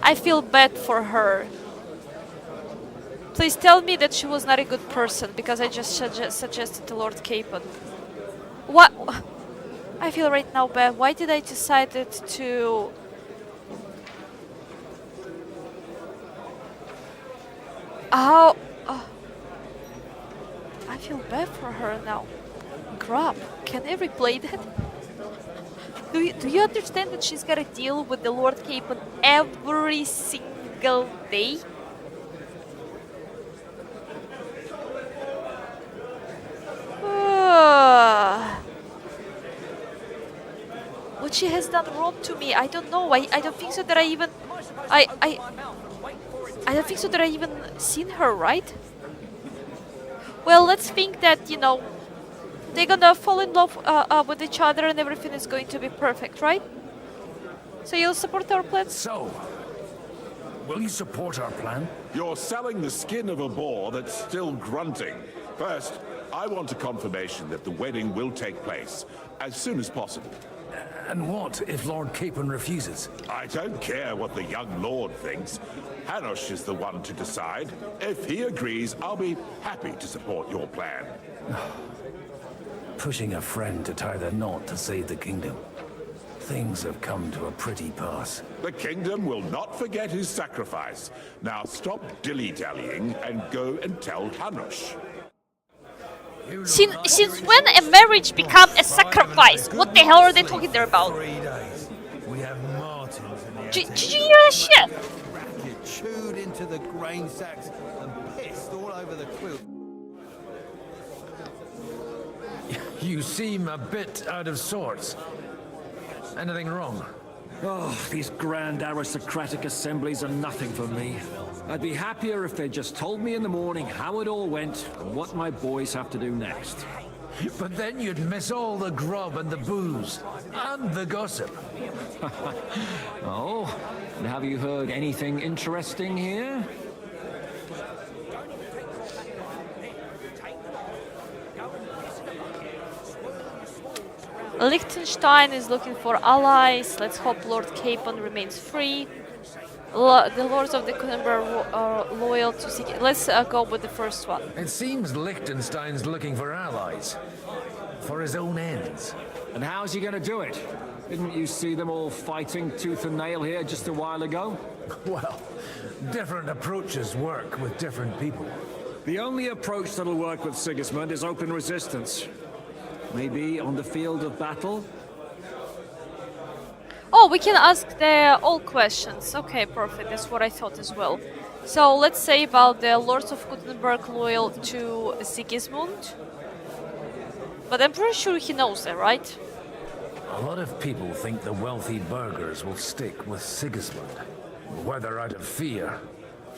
I feel bad for her. Please tell me that she was not a good person, because I just suggested to Lord Capon. What? I feel right now bad. Why did I decide to... Oh, I feel bad for her now. Crap, can I replay that? Do you understand that she's gotta deal with the Lord Capon every single day? What she has done wrong to me, I don't know. I don't think so that I even... I don't think so that I even seen her, right? Well, let's think that, you know, they're gonna fall in love with each other and everything is going to be perfect, right? So you'll support our plan? So, will you support our plan? You're selling the skin of a boar that's still grunting. First, I want a confirmation that the wedding will take place as soon as possible. And what if Lord Capon refuses? I don't care what the young lord thinks. Hanush is the one to decide. If he agrees, I'll be happy to support your plan. Pushing a friend to tie the knot to save the kingdom. Things have come to a pretty pass. The kingdom will not forget his sacrifice. Now stop dilly-dallying and go and tell Hanush. Since when a marriage become a sacrifice? What the hell are they talking there about? We have martins in the Did you hear that shit? Get chewed into the grain sacks and pissed all over the quilt. You seem a bit out of sorts. Anything wrong? Oh, these grand aristocratic assemblies are nothing for me. I'd be happier if they just told me in the morning how it all went and what my boys have to do next. But then you'd miss all the grub and the booze, and the gossip. Oh, and have you heard anything interesting here? Liechtenstein is looking for allies. Let's hope Lord Capon remains free. The lords of the Kuttenberg are loyal to seek. Let's go with the first one. It seems Liechtenstein's looking for allies. For his own ends. And how's he going to do it? Didn't you see them all fighting tooth and nail here just a while ago? Well, different approaches work with different people. The only approach that'll work with Sigismund is open resistance. Maybe on the field of battle? Oh, we can ask all questions. Okay, perfect. That's what I thought as well. So let's say about the lords of Kuttenberg loyal to Sigismund. But I'm pretty sure he knows that, right? A lot of people think the wealthy burghers will stick with Sigismund, whether out of fear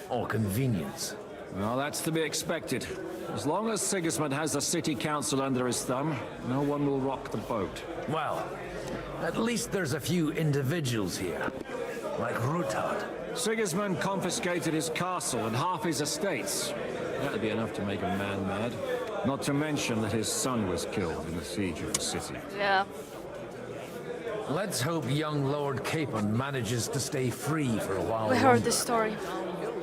or convenience. Well, that's to be expected. As long as Sigismund has the city council under his thumb, no one will rock the boat. Well, at least there's a few individuals here, like Ruthard. Sigismund confiscated his castle and half his estates. That'd be enough to make a man mad. Not to mention that his son was killed in the siege of the city. Yeah. Let's hope young Lord Capon manages to stay free for a while. We heard the story.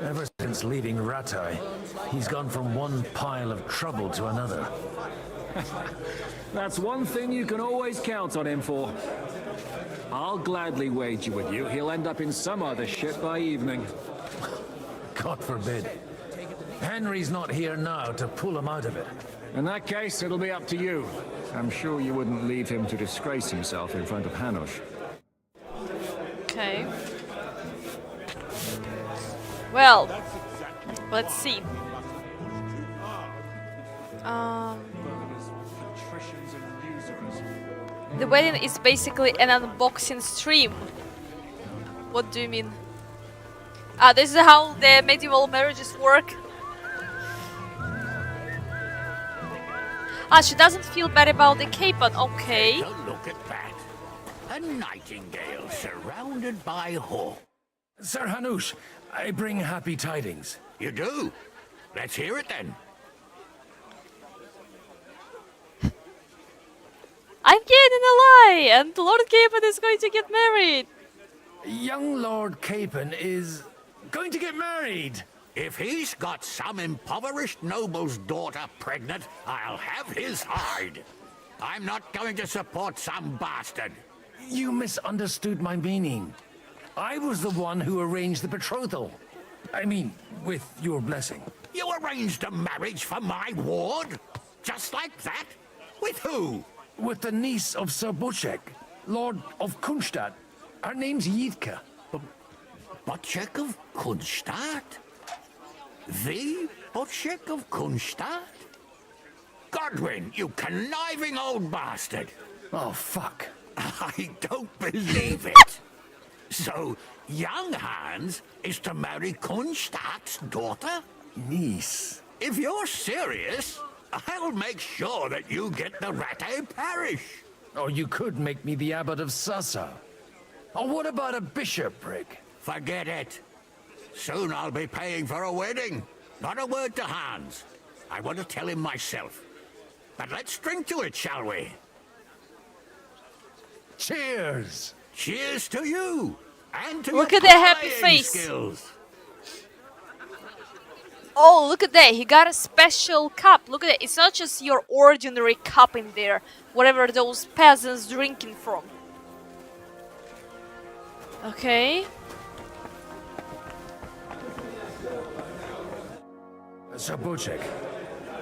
Ever since leaving Rattay, he's gone from one pile of trouble to another. That's one thing you can always count on him for. I'll gladly wager with you he'll end up in some other shit by evening. God forbid. Henry's not here now to pull him out of it. In that case, it'll be up to you. I'm sure you wouldn't leave him to disgrace himself in front of Hanush. Okay. Well, let's see. The wedding is basically an unboxing stream. What do you mean? This is how the medieval marriages work. She doesn't feel bad about the Capon. Okay. Take a look at that. A nightingale surrounded by hawks. Sir Hanush, I bring happy tidings. You do? Let's hear it then. I'm getting a lie, and Lord Capon is going to get married. Young Lord Capon is going to get married. If he's got some impoverished noble's daughter pregnant, I'll have his hide. I'm not going to support some bastard. You misunderstood my meaning. I was the one who arranged the betrothal. I mean, with your blessing. You arranged a marriage for my ward? Just like that? With who? With the niece of Sir Butchek, Lord of Kunstadt. Her name's Yidka. Butchek of Kunstadt? The Butchek of Kunstadt? Godwin, you conniving old bastard! Oh, fuck. I don't believe it. So, young Hans is to marry Kunstadt's daughter? Niece. If you're serious, I'll make sure that you get the Rattay parish. Or you could make me the abbot of Sassa. Or what about a bishopric? Forget it. Soon I'll be paying for a wedding. Not a word to Hans. I want to tell him myself. But let's drink to it, shall we? Cheers! Cheers to you! And to Look your at that happy parlaying face. skills. Oh, look at that. He got a special cup. Look at it. It's not just your ordinary cup in there. Whatever those peasants drinking from. Okay. Sir Butchek,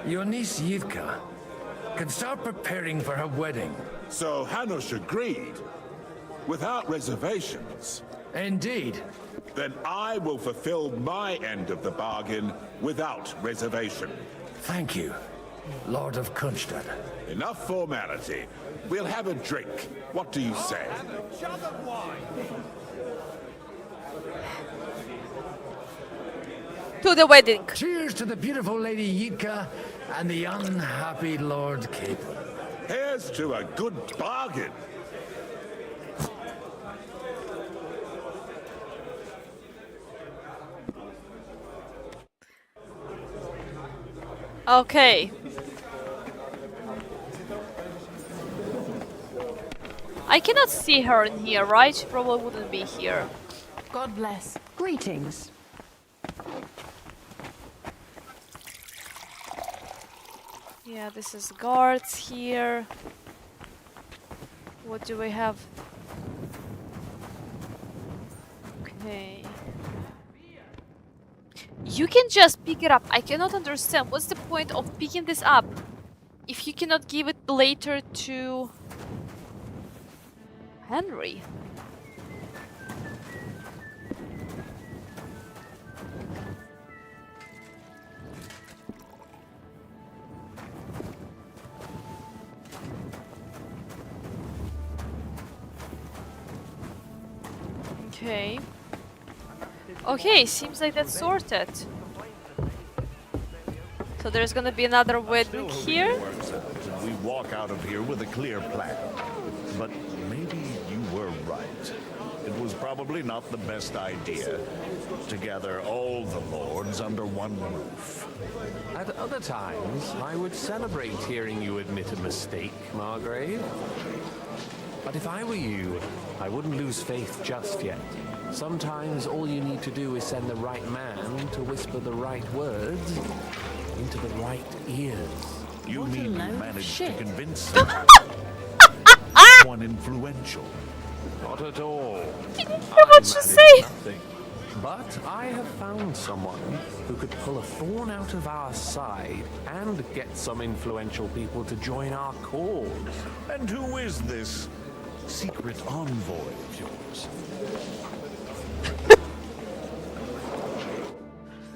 your niece Yivka, can start preparing for her wedding. So Hanush agreed, without reservations. Indeed. Then I will fulfill my end of the bargain without reservation. Thank you, Lord of Kunstad. Enough formality. We'll have a drink. What do you say? To the wedding. Cheers to the beautiful Lady Yitka and the unhappy Lord Capon. Here's to a good bargain. Okay. I cannot see her in here, right? She probably wouldn't be here. God bless. Greetings. Yeah, this is guards here. What do we have? Okay. You can just pick it up. I cannot understand. What's the point of picking this up if you cannot give it later to Henry? Okay. Okay, seems like that's sorted. So there's gonna be another wedding here. We walk out of here with a clear plan. But maybe you were right. It was probably not the best idea to gather all the lords under one roof. At other times, I would celebrate hearing you admit a mistake, Margrave. But if I were you, I wouldn't lose faith just yet. Sometimes all you need to do is send the right man to whisper the right words into the right ears. You mean you managed to convince someone influential? Not at all. What you say? Nothing. But I have found someone who could pull a thorn out of our side and get some influential people to join our cause. And who is this secret envoy of yours?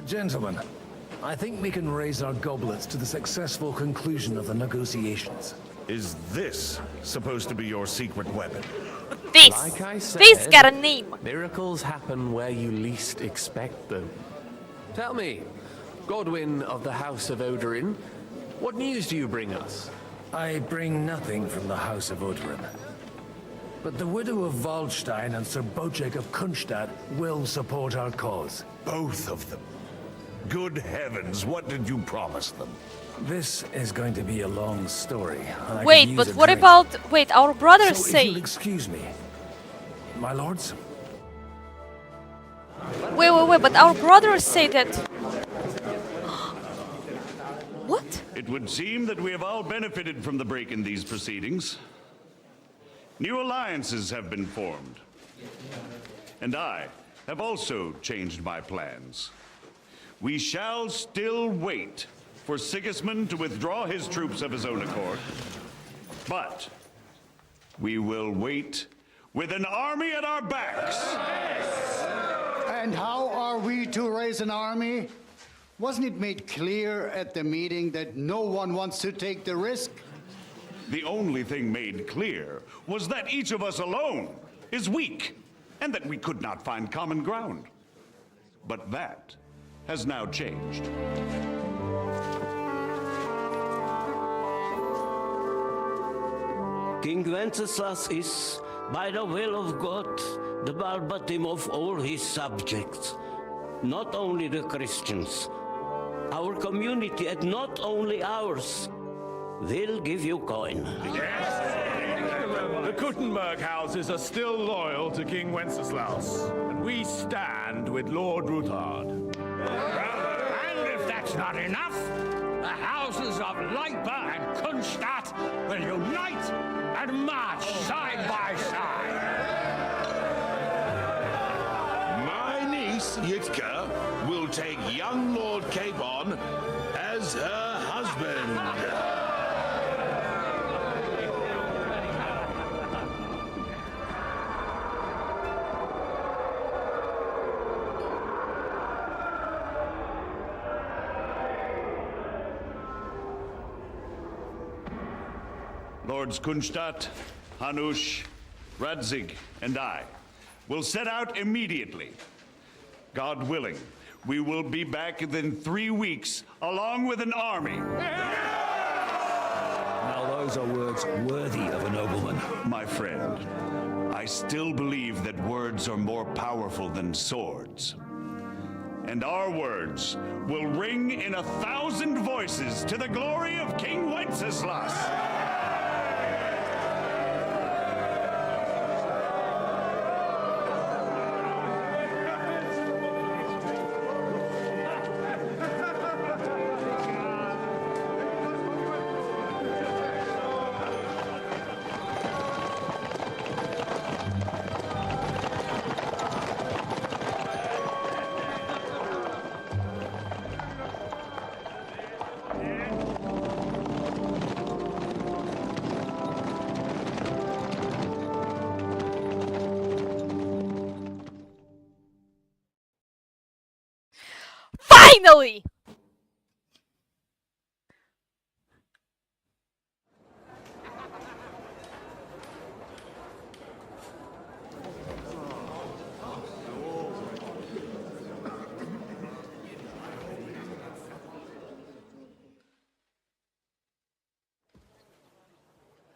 Gentlemen, I think we can raise our goblets to the successful conclusion of the negotiations. Is this supposed to be your secret weapon? This! Like I said, This got a name! Miracles happen where you least expect them. Tell me, Godwin of the House of Odorin, what news do you bring us? I bring nothing from the House of Odorin. But the widow of Waldstein and Sir Bocek of Kunstad will support our cause. Both of them. Good heavens, what did you promise them? This is going to be a long story. And I Wait, could but use a what drink. about... Wait, our brothers So if say... you'll excuse me, my lords? Wait, but our brothers say that... What? It would seem that we have all benefited from the break in these proceedings. New alliances have been formed. And I have also changed my plans. We shall still wait for Sigismund to withdraw his troops of his own accord. But we will wait with an army at our backs. And how are we to raise an army? Wasn't it made clear at the meeting that no one wants to take the risk? The only thing made clear was that each of us alone is weak, and that we could not find common ground. But that has now changed. King Wenceslas is, by the will of God, the Balbatim of all his subjects. Not only the Christians, our community, and not only ours, will give you coin. The Kuttenberg houses are still loyal to King Wenceslaus, and we stand with Lord Ruthard. And if that's not enough, the houses of Leipa and Kunstadt will unite and march side by side. My niece, Yitka, will take young Lord Capon as her husband. Lords Kunstadt, Hanush, Radzig, and I will set out immediately. God willing, we will be back within 3 weeks, along with an army. Now those are words worthy of a nobleman. My friend, I still believe that words are more powerful than swords. And our words will ring in 1,000 voices to the glory of King Wenceslas. Finally!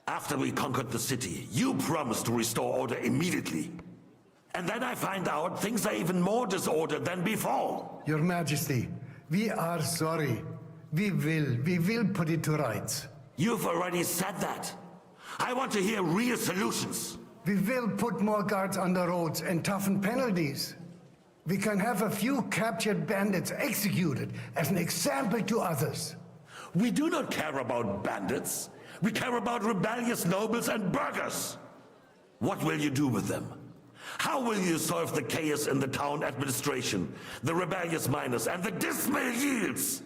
After we conquered the city, you promised to restore order immediately. And then I find out things are even more disordered than before. Your Majesty, we are sorry. We will put it to rights. You've already said that. I want to hear real solutions. We will put more guards on the roads and toughen penalties. We can have a few captured bandits executed as an example to others. We do not care about bandits. We care about rebellious nobles and burghers. What will you do with them? How will you solve the chaos in the town administration, the rebellious miners, and the dismal yields?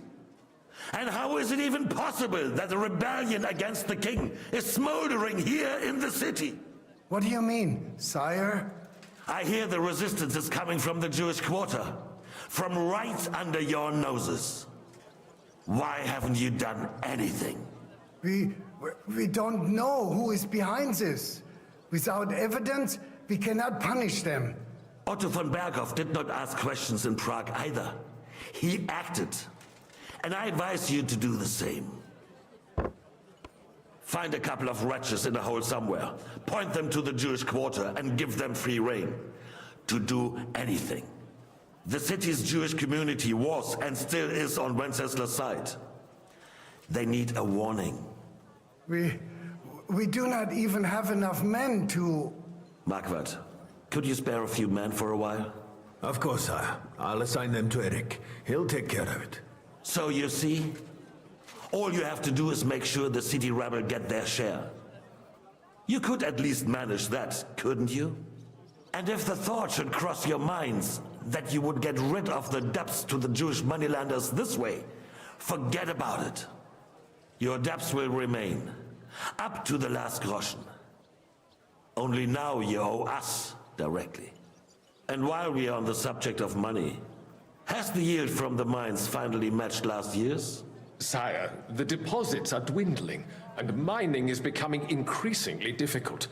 And how is it even possible that the rebellion against the king is smoldering here in the city? What do you mean, sire? I hear the resistance is coming from the Jewish quarter, from right under your noses. Why haven't you done anything? We don't know who is behind this. Without evidence, we cannot punish them. Otto von Berghoff did not ask questions in Prague either. He acted. And I advise you to do the same. Find a couple of wretches in a hole somewhere, point them to the Jewish quarter, and give them free rein to do anything. The city's Jewish community was and still is on Wenceslas' side. They need a warning. We do not even have enough men to... Marquardt, could you spare a few men for a while? Of course, sire. I'll assign them to Eric. He'll take care of it. So you see, all you have to do is make sure the city rebel get their share. You could at least manage that, couldn't you? And if the thought should cross your minds that you would get rid of the debts to the Jewish moneylenders this way, forget about it. Your debts will remain, up to the last groschen. Only now you owe us directly. And while we are on the subject of money, has the yield from the mines finally matched last year's? Sire, the deposits are dwindling, and mining is becoming increasingly difficult.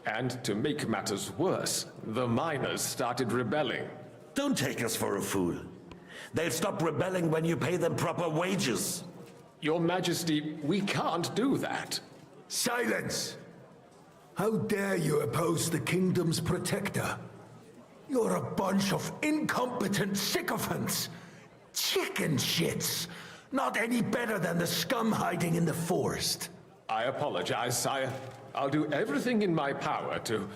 And to make matters worse, the miners started rebelling. Don't take us for a fool. They'll stop rebelling when you pay them proper wages. Your Majesty, we can't do that. Silence! How dare you oppose the kingdom's protector? You're a bunch of incompetent sycophants! Chicken shits! Not any better than the scum hiding in the forest. I apologize, sire. I'll do everything in my power to...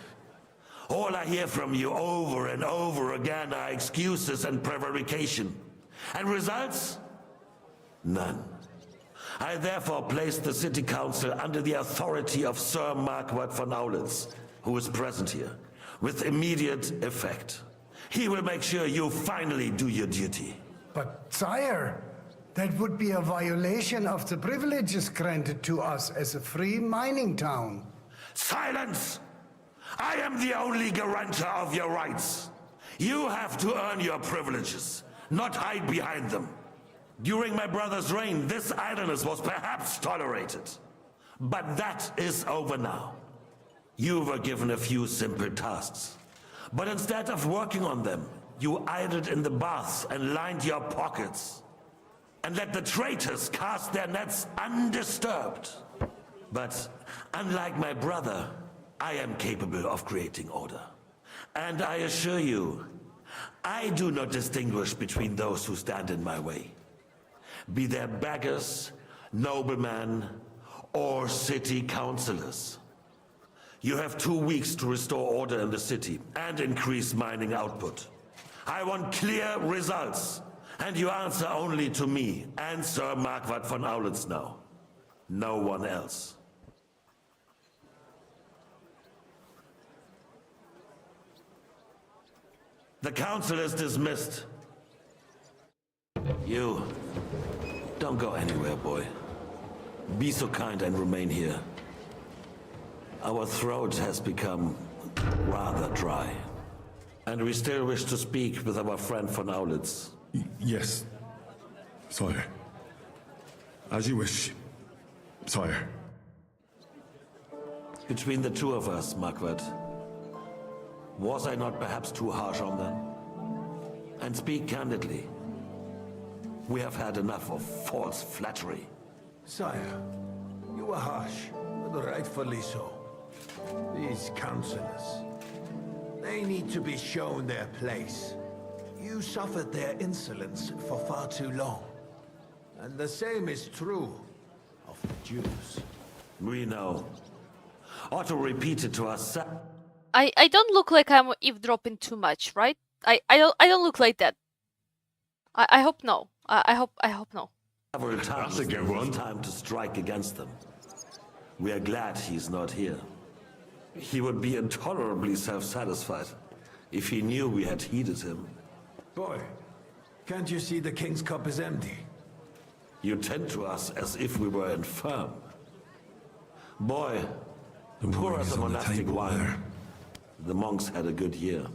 All I hear from you over and over again are excuses and prevarication. And results? None. I therefore place the City Council under the authority of Sir Marquardt von Aulitz, who is present here, with immediate effect. He will make sure you finally do your duty. But, sire, that would be a violation of the privileges granted to us as a free mining town. Silence! I am the only guarantor of your rights. You have to earn your privileges, not hide behind them. During my brother's reign, this idleness was perhaps tolerated. But that is over now. You were given a few simple tasks. But instead of working on them, you idled in the baths and lined your pockets. And let the traitors cast their nets undisturbed. But unlike my brother, I am capable of creating order. And I assure you, I do not distinguish between those who stand in my way. Be they beggars, noblemen, or city councillors. You have 2 weeks to restore order in the city and increase mining output. I want clear results, and you answer only to me and Sir Marquardt von Aulitz now. No one else. The council is dismissed. You, don't go anywhere, boy. Be so kind and remain here. Our throat has become rather dry. And we still wish to speak with our friend von Aulitz. Yes, sire. As you wish, sire. Between the two of us, Marquardt, was I not perhaps too harsh on them? And speak candidly. We have had enough of false flattery. Sire, you were harsh, but rightfully so. These councillors, they need to be shown their place. You suffered their insolence for far too long. And the same is true of the Jews. We know. Otto repeated to us. I don't look like I'm eavesdropping too much, right? I don't look like that. I hope no. I hope no. Several times it was time to strike against them. We are glad he's not here. He would be intolerably self-satisfied if he knew we had heeded him. Boy, can't you see the king's cup is empty? You tend to us as if we were infirm. Boy, pour us a monastic wine. The monks had a good year.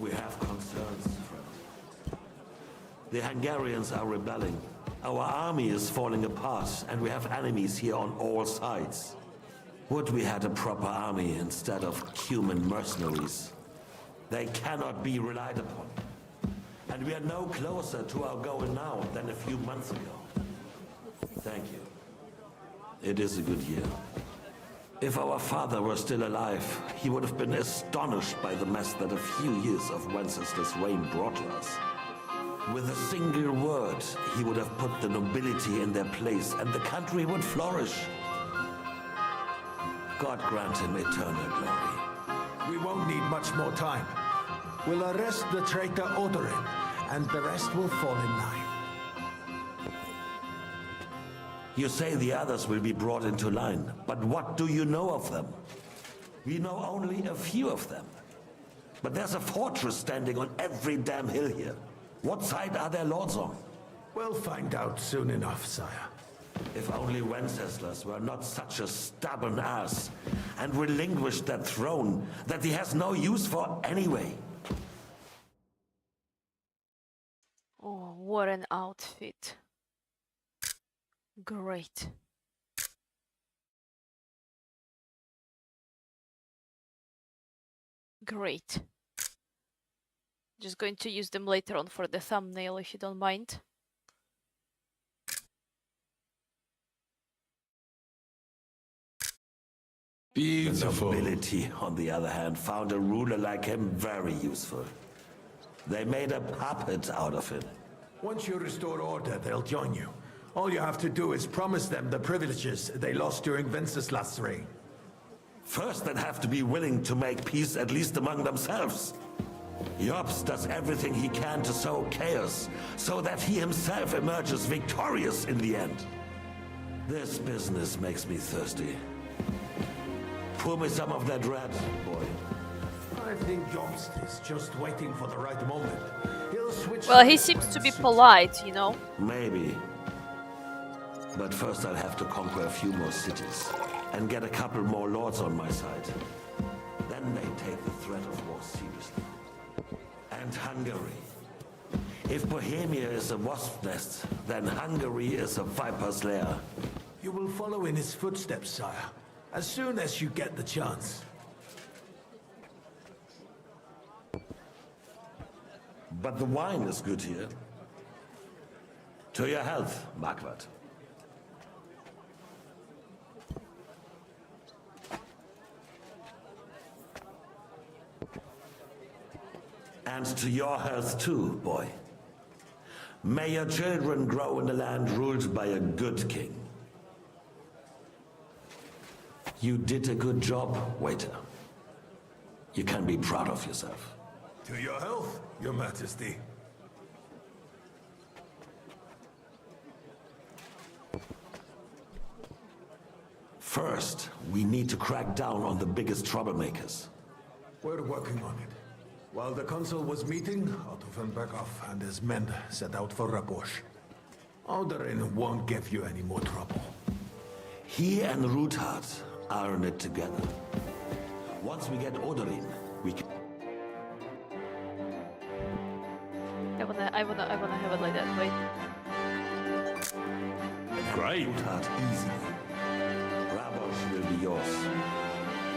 We have concerns, friend. The Hungarians are rebelling. Our army is falling apart, and we have enemies here on all sides. Would we had a proper army instead of human mercenaries? They cannot be relied upon. And we are no closer to our goal now than a few months ago. Thank you. It is a good year. If our father were still alive, he would have been astonished by the mess that a few years of Wenceslas' reign brought to us. With a single word, he would have put the nobility in their place, and the country would flourish. God grant him eternal glory. We won't need much more time. We'll arrest the traitor Odorin, and the rest will fall in line. You say the others will be brought into line, but what do you know of them? We know only a few of them. But there's a fortress standing on every damn hill here. What side are their lords on? We'll find out soon enough, sire. If only Wenceslas were not such a stubborn ass and relinquished that throne that he has no use for anyway. Oh, what an outfit. Great. Great. Just going to use them later on for the thumbnail if you don't mind. Beautiful. The nobility, on the other hand, found a ruler like him very useful. They made a puppet out of him. Once you restore order, they'll join you. All you have to do is promise them the privileges they lost during Wenceslas' reign. First, they'd have to be willing to make peace at least among themselves. Jobst does everything he can to sow chaos, so that he himself emerges victorious in the end. This business makes me thirsty. Pour me some of that red, boy. I think Jobst is just waiting for the right moment. He'll switch. Well, he seems to be polite, you know. Maybe. But first I'll have to conquer a few more cities and get a couple more lords on my side. Then they take the threat of war seriously. And Hungary. If Bohemia is a wasp nest, then Hungary is a viper's lair. You will follow in his footsteps, sire, as soon as you get the chance. But the wine is good here. To your health, Marquardt. And to your health too, boy. May your children grow in a land ruled by a good king. You did a good job, waiter. You can be proud of yourself. To your health, your majesty. First, we need to crack down on the biggest troublemakers. We're working on it. While the council was meeting, Otto von Berghoff and his men set out for Rabosch. Alderin won't give you any more trouble. He and Ruthard are in it together. Once we get Oderin, we can... I wanna have it like that, wait. Great. Ruthard, easy. Rabosch will be yours.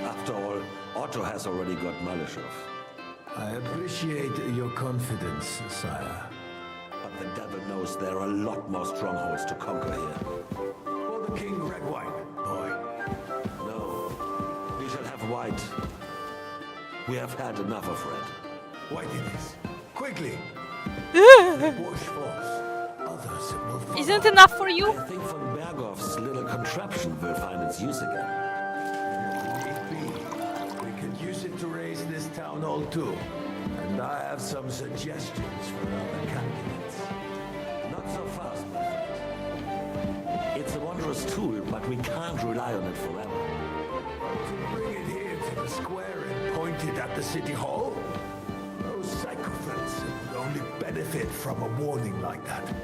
After all, Otto has already got Malishov. I appreciate your confidence, sire. But the devil knows there are a lot more strongholds to conquer here. For the king, red wine, boy. No, we shall have white. We have had enough of red. White it is. Quickly! Wash falls. Others will follow. Isn't it enough for you? I think von Berghoff's little contraption will find its use again. We could use it to raise this town hall too. And I have some suggestions for other candidates. Not so fast, my friend. It's a wondrous tool, but we can't rely on it forever. To bring it here to the square and point it at the city hall? Those sycophants would only benefit from a warning like that.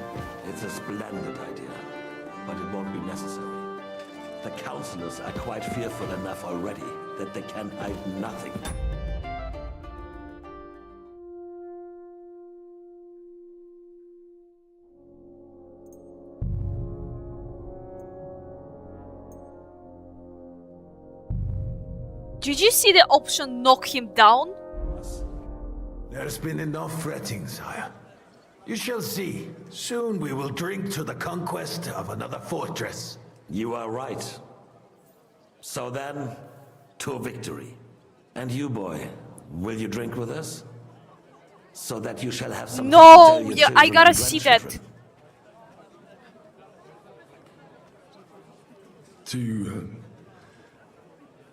It's a splendid idea, but it won't be necessary. The councillors are quite fearful enough already that they can hide nothing. Did you see the option knock him down? There's been enough fretting, sire. You shall see. Soon we will drink to the conquest of another fortress. You are right. So then, to victory. And you, boy, will you drink with us? So that you shall have something to tell your Yeah, I children gotta and see grandchildren. that.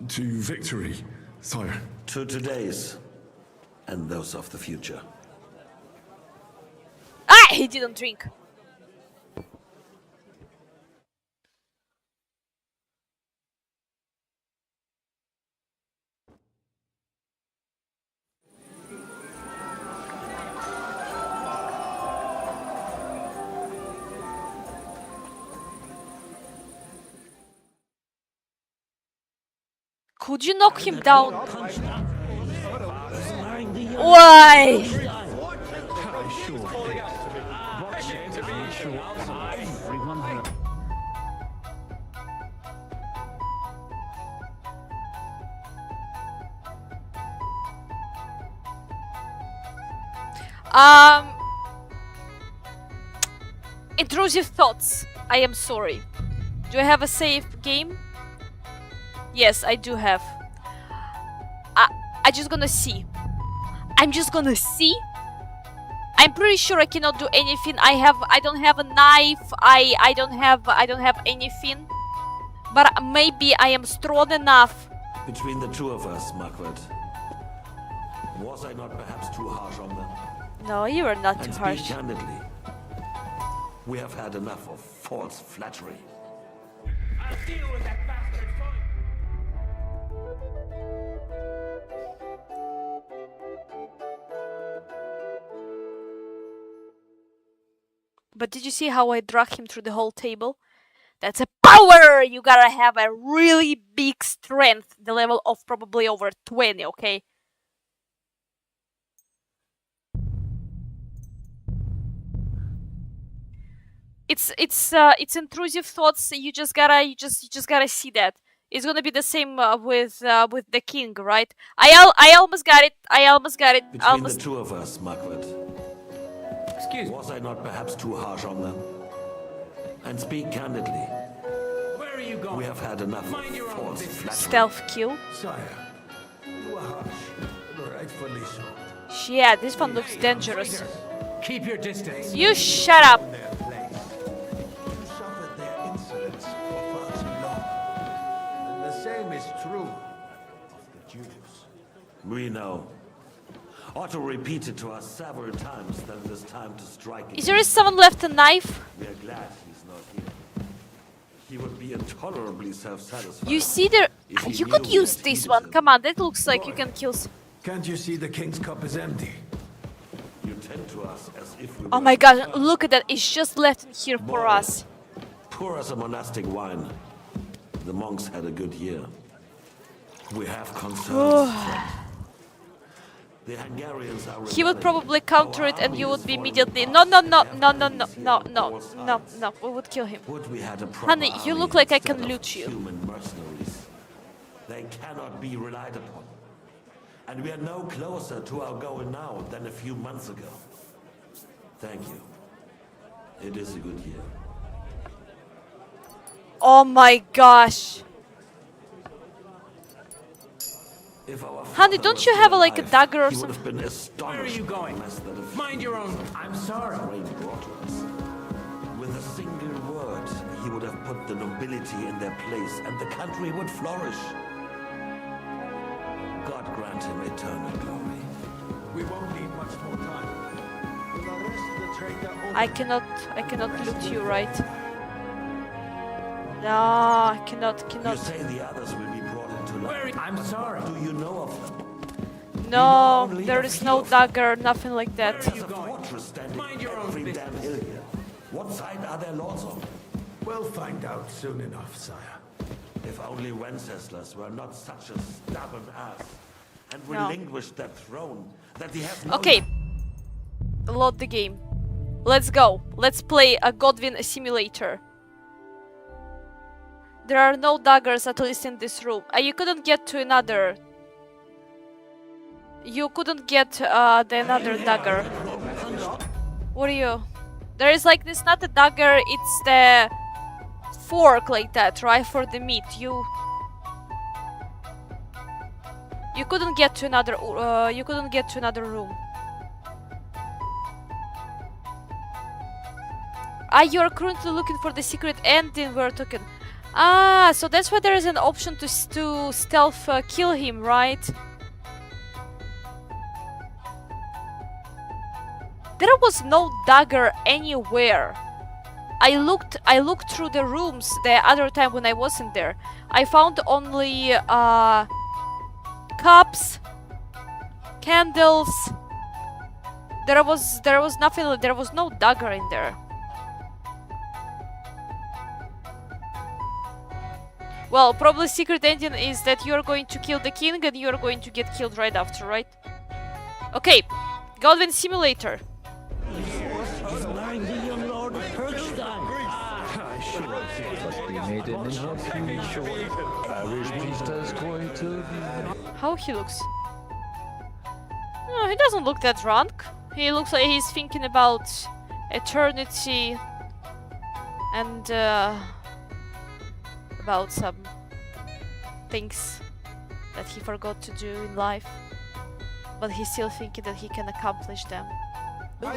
To victory, sire. To today's, and those of the future. Ah, he didn't drink. Could you knock him down? Why? Intrusive thoughts. I am sorry. Do I have a save game? Yes, I do have. I just gonna see. I'm just gonna see. I'm pretty sure I cannot do anything. I don't have a knife. I don't have anything. But maybe I am strong enough. Between the two of us, Marquardt, was I not perhaps too harsh on them? No, you are not And too speak harsh. candidly, we have had enough of false flattery. I'll deal with that bastard first. But did you see how I drag him through the whole table? That's a power! You gotta have a really big strength, the level of probably over 20, okay? it's intrusive thoughts. You just gotta see that. It's gonna be the same with the king, right? I almost got it. I almost got it. Between Almost. the two of us, Margaret. Excuse me. Was I not perhaps too harsh on them? And speak candidly. Where are you going? We have had enough Mind your of own forced business. flattery. Stealth kill. Sire, you are harsh. Rightfully so. Yeah, this one looks dangerous. Keep your distance. You shut up. Their place. You suffered their insolence for far too long. And the same is true of the Jews. We know. Otto repeated to us several times that it is time to strike Is there someone left a knife? We are glad he's not here. He would be intolerably self-satisfied. You see there. If he You could knew use that this he one. Come on, that looks like you can kill. Can't you see the king's cup is empty? You tend to us as if we Oh were my god, look at that. It's just left in here for us. Pour us a monastic wine. The monks had a good year. We have concerns. The Hungarians are He would rebelling. probably counter it and you would be immediately. No, no, no, no, no, no, no, no, no, no. We would kill him. Would we had a proper Honey, you army look like I instead can of loot you. Human mercenaries. They cannot be relied upon. And we are no closer to our goal now than a few months ago. Thank you. It is a good year. Oh my gosh. If our Honey, father don't was you still have like a alive, dagger or he would something? have been astonished. Where are you going? less than a Mind your own. I'm sorry. rain brought to us. With a single word, he would have put the nobility in their place, and the country would flourish. God grant him eternal glory. We won't need much more time. Will arrest the traitor I cannot loot you, right? No, I cannot. You say the others will be brought into life. I'm sorry. Do you know of them? No, there is no dagger, nothing like that. There's a fortress standing every damn hill here. What side are their lords on? We'll find out soon enough, sire. If only Wenceslas were not such a stubborn ass and No. relinquished that throne that he has no... Okay, load the game. Let's go. Let's play a Godwin simulator. There are no daggers, at least in this room. You couldn't get to another. You couldn't get the another dagger. What are you? There is like this, not a dagger. It's the fork like that, right, for the meat. You couldn't get to another. You couldn't get to another room. You are currently looking for the secret ending we're talking. So that's why there is an option to stealth kill him, right? There was no dagger anywhere. I looked through the rooms the other time when I wasn't there. I found only cups, candles. There was nothing. There was no dagger in there. Well, probably secret ending is that you're going to kill the king and you're going to get killed right after, right? Okay, Godwin simulator. How he looks? No, he doesn't look that drunk. He looks like he's thinking about eternity and about some things that he forgot to do in life, but he's still thinking that he can accomplish them. No,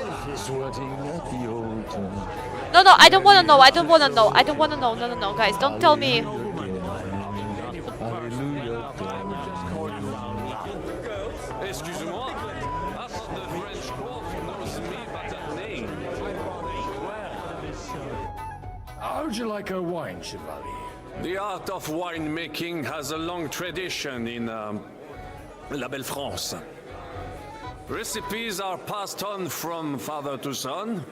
I don't wanna know, I don't wanna know, I don't wanna know, no, guys, don't tell me. Excusez-moi. I thought the French court knows me by that name. How would you like a wine, Chevalier? The art of winemaking has a long tradition in La Belle France. Recipes are passed on from father to son,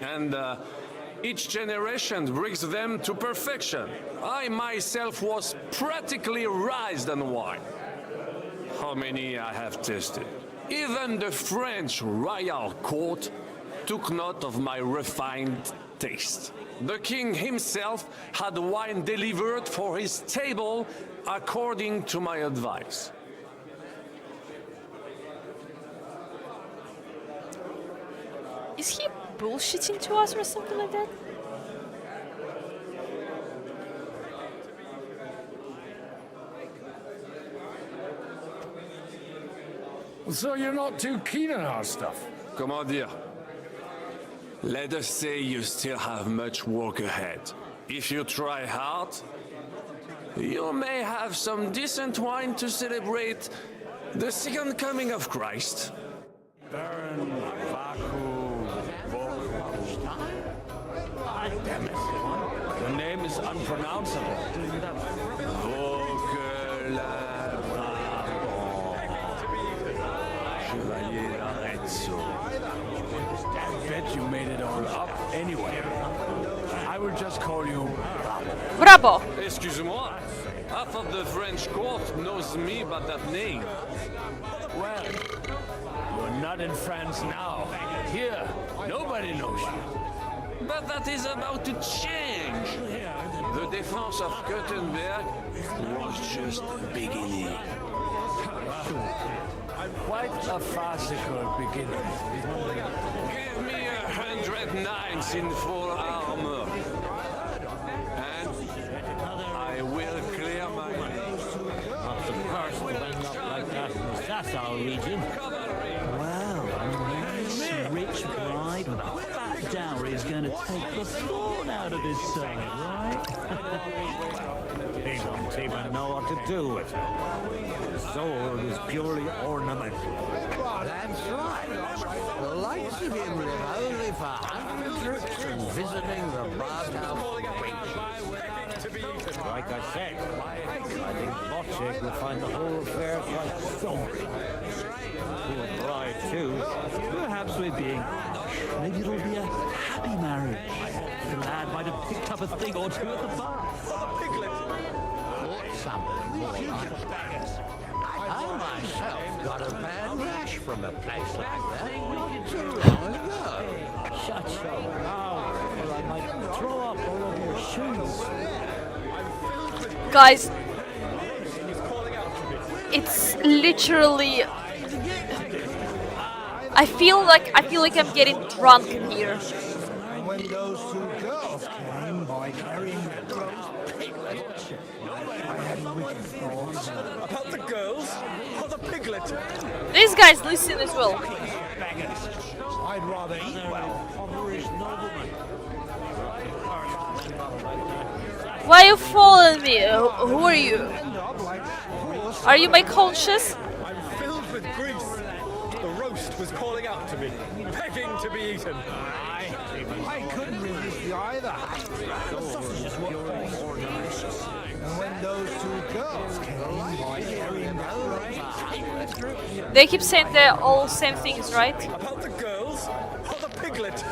and each generation brings them to perfection. I myself was practically raised on wine. How many I have tasted. Even the French royal court took note of my refined taste. The king himself had wine delivered for his table according to my advice. Is he bullshitting to us or something like that? So you're not too keen on our stuff? Comment dire? Let us say you still have much work ahead. If you try hard, you may have some decent wine to celebrate the second coming of Christ. The name is unpronounceable. I bet you made it all up anyway. I will just call you Bravo! Excuse-moi, half of the French court knows me by that name. Well, you're not in France now. Here, nobody knows you. But that is about to change. The defense of Gutenberg was just beginning. Quite a farcical beginning. Give me 100 knights in full armor, and I will clear my name. Not surprised to end up like that in the Sasau region. Well, a nice, rich bride with a fat dowry is going to take the thorn out of his side, right? They don't even know what to do with it. The sword is purely ornamental. That's right. The likes of him live only for hunting trips and visiting the bathhouse. Like I said, I think Bocek will find the whole affair quite sombering. Poor bride, too. Perhaps we're being harsh. Maybe it'll be a happy marriage. The lad might have picked up a thing or two at the bar. Something more like I myself got a bad rash from a place like that not too long ago. Shut your mouth, or I might throw up all over your shoes. Guys, it's literally. I feel like I'm getting drunk in here. When those two girls came by carrying the roast piglet, I had wicked thoughts. About the girls or the piglet? These guys listen as well. I'd rather eat well. Why are you following me? Who are you? Are you my conscious? I'm filled with grease. The roast was calling out to me, begging to be eaten. I couldn't resist you either. The sausages were all delicious. And when those two girls came by carrying the roast piglet, They keep saying they're all same things, right? About the girls or the piglet?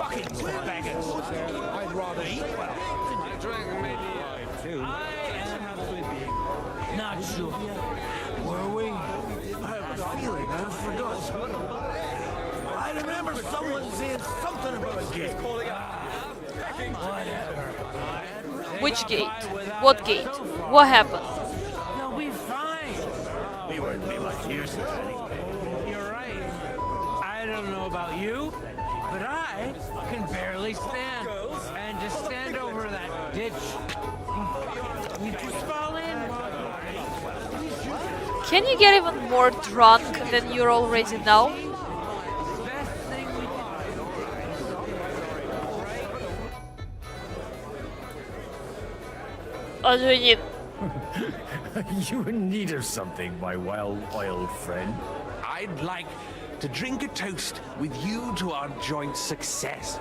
fucking beggars. I'd rather eat well. I drank maybe Not sure. Were we? I have a feeling I forgot. I remember someone saying something about a gate. Which gate? What gate? What happened? They'll be fine. We wouldn't be much use to anything. You're right. I don't know about you, but I can barely stand. And to stand over that ditch, you just fall in. Can you get even more drunk than you're already now? What do we need? You in need of something, my well-oiled friend? I'd like to drink a toast with you to our joint success.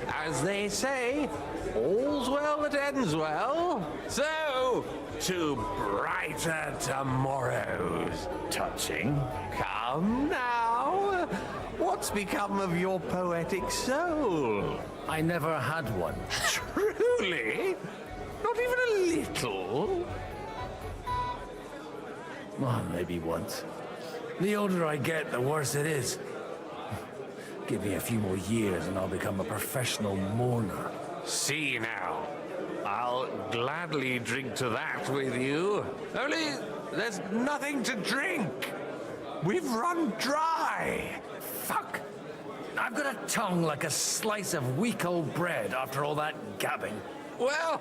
As they say, all's well that ends well. So, to brighter tomorrows. Touching. Come now. What's become of your poetic soul? I never had one. Truly? Not even a little? Well, maybe once. The older I get, the worse it is. Give me a few more years and I'll become a professional mourner. See now. I'll gladly drink to that with you. Only there's nothing to drink. We've run dry. Fuck! I've got a tongue like a slice of weak old bread after all that gabbing. Well,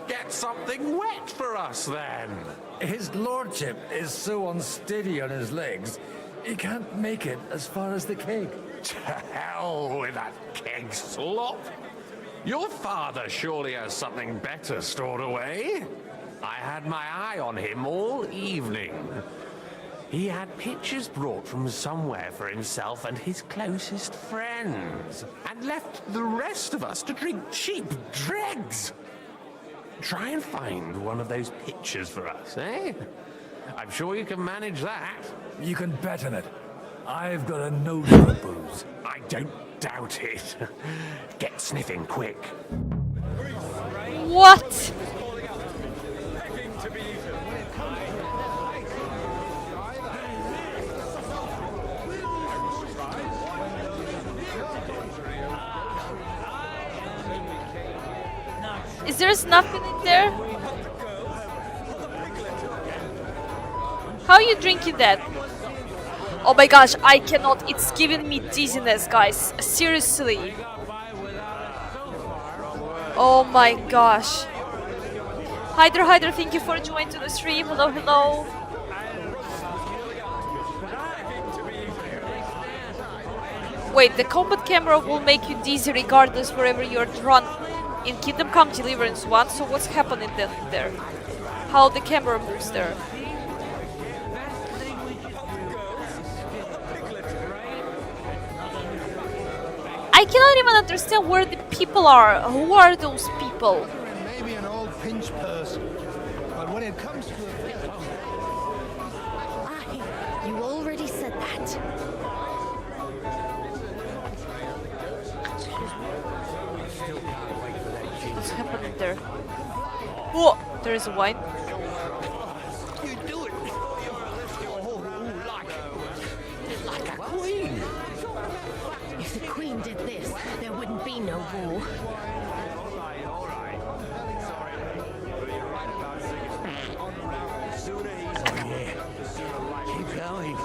get something wet for us then. His lordship is so unsteady on his legs, he can't make it as far as the keg. To hell with that keg slop. Your father surely has something better stored away. I had my eye on him all evening. He had pictures brought from somewhere for himself and his closest friends, and left the rest of us to drink cheap dregs. Try and find one of those pictures for us, eh? I'm sure you can manage that. You can bet on it. I've got a nose for booze. I don't doubt it. Get sniffing quick. What? Is there nothing in there? How are you drinking that? Oh my gosh, I cannot. It's giving me dizziness, guys. Seriously. Oh my gosh. Hyder, thank you for joining to the stream. Hello, hello. Wait, the combat camera will make you dizzy regardless wherever you're drunk. In Kingdom Come Deliverance 1, so what's happening then there? How the camera moves there? I cannot even understand where the people are. Who are those people? Maybe an old pinch person, but when it comes to You already said that. What's happening there? Oh, there is a wine. You do it like a queen. If the queen did this, there wouldn't be no war. Keep going.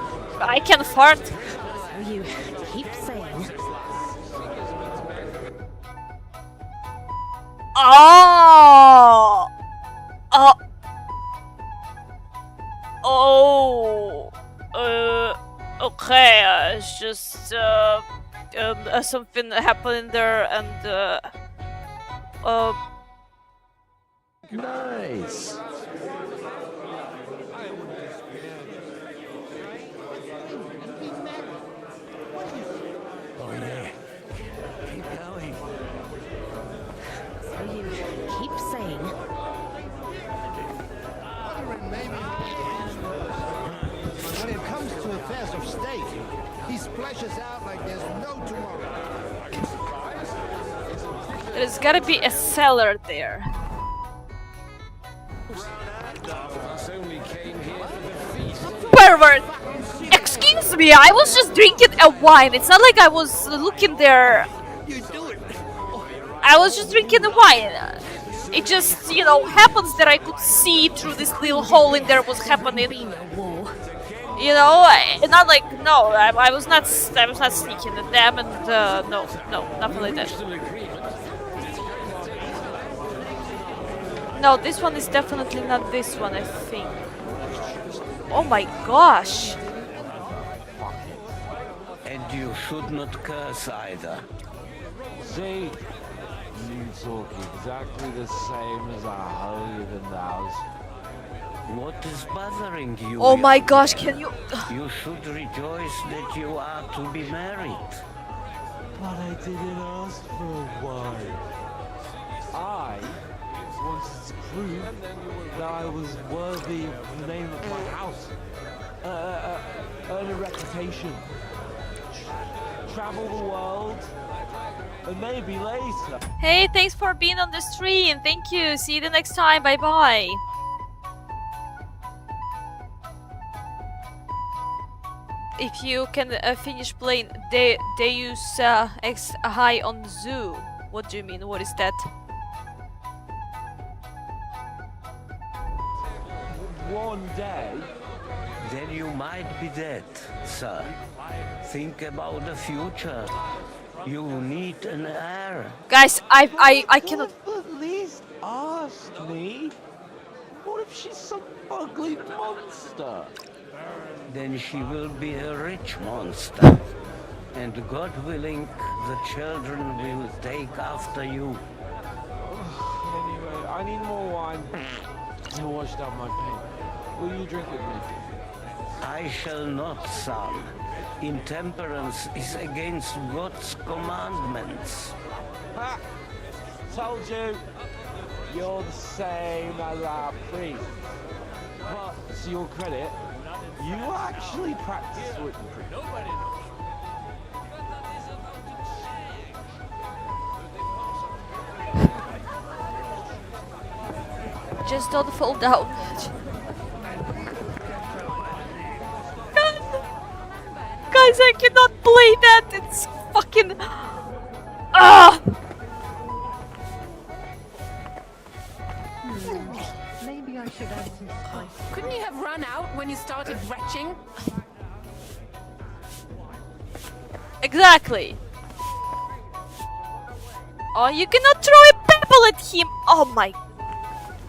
I can fart. So you keep saying. Oh. Oh. Okay. It's just something happening there, and Nice. Oh yeah. Keep going. So you keep saying. when it comes to affairs of state, he splashes out like there's no tomorrow. there's gotta be a cellar there. Pervert! Excuse me, I was just drinking a wine. It's not like I was looking there. I was just drinking the wine. It just, you know, happens that I could see through this little hole in there what's happening. You know, not like, no, I was not sneaking at them, and no, nothing like that. No, this one is definitely not this one, I think. Oh my gosh! And you should not curse either. See, you talk exactly the same as our holier-than-thous. What is bothering you? Oh my gosh, can you... You should rejoice that you are to be married. But I didn't ask for a wife. I wanted to prove that I was worthy of the name of my house. Earn a reputation. Travel the world. And maybe later. Hey, thanks for being on the stream. Thank you. See you the next time. Bye-bye. if you can finish playing Deus Ex High on Zoo. What do you mean? What is that? One day, Then you might be dead, sir. Think about the future. You need an heir. Guys, I cannot. At least ask me. What if she's some ugly monster? Then she will be a rich monster. And God willing, the children will take after you. Anyway, I need more wine to wash down my pain. Will you drink with me? I shall not, son. Intemperance is against God's commandments. Ha! Told you. You're the same as our priest. But to your credit, you actually practice what you preach. Just don't fall down. Guys, I cannot play that. It's fucking. Ah! Maybe I should add some spice. Couldn't you have run out when you started retching? Exactly. Oh, you cannot throw a pebble at him. Oh my.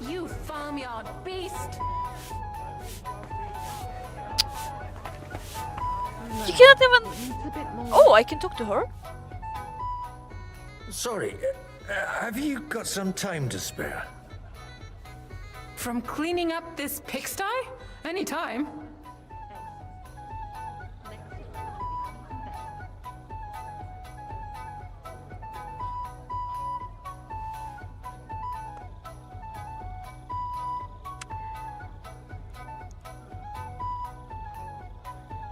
You farmyard beast! You cannot even. Oh, I can talk to her. Sorry, have you got some time to spare? From cleaning up this pigsty? Anytime.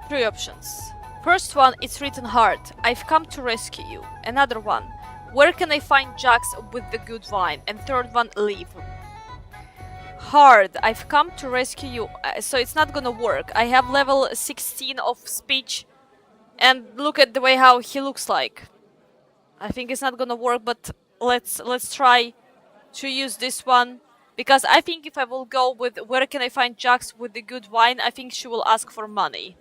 Three options. First one, it's written hard. I've come to rescue you. Another one, where can I find jugs with the good wine? And third one, leave. Hard, I've come to rescue you. So it's not gonna work. I have level 16 of speech. And look at the way how he looks like. I think it's not gonna work, but let's try to use this one. Because I think if I will go with where can I find jugs with the good wine, I think she will ask for money.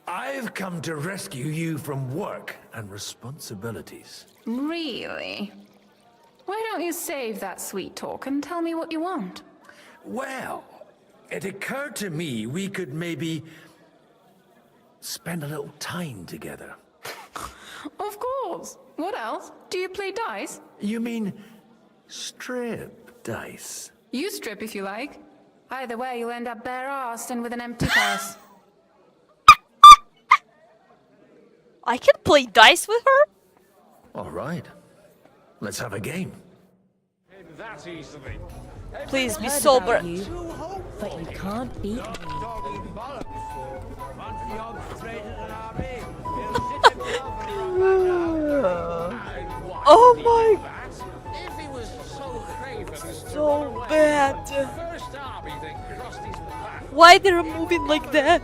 I've come to rescue you from work and responsibilities. Really? Why don't you save that sweet talk and tell me what you want? Well, it occurred to me we could maybe spend a little time together. Of course. What else? Do you play dice? You mean strip dice? You strip if you like. Either way, you'll end up bare-assed and with an empty purse. I can play dice with her? All right. Let's have a game. That easily. Please be sober. But you can't beat me. Oh my. So bad. Why they're moving like that?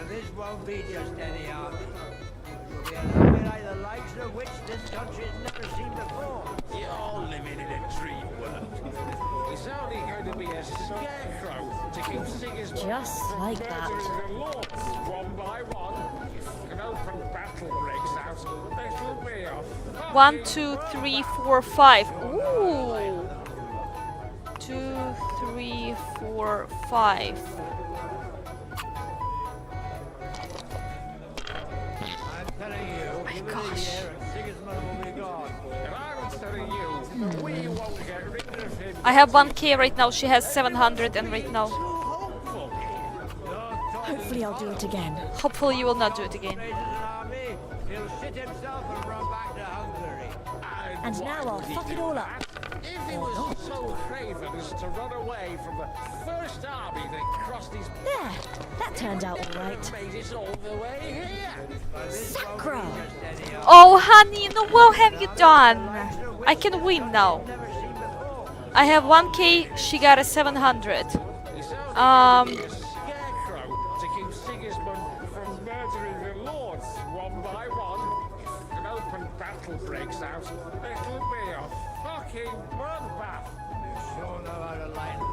This won't be just any army. It will be an army like the likes of which this country has never seen before. You're living in a dream world. It's only going to be a scarecrow to keep Sigismund. Just like that. The lords, one by one. An open battle breaks out. This will be off. 1, 2, 3, 4, 5. Ooh. 2, 3, 4, 5. Oh my gosh. I have 1k right now, she has 700 and right now. Hopefully I'll do it again. Hopefully you will not do it again. And now I'll fuck it all up. If he was so craven as to run away from the first army that crossed his... There, that turned out all right. Made it all the way here. Sacro! Oh honey, no, what have you done? I can win now. I have 1k, she got a 700. battle breaks out, it'll be a fucking bloodbath. You sure know how to lighten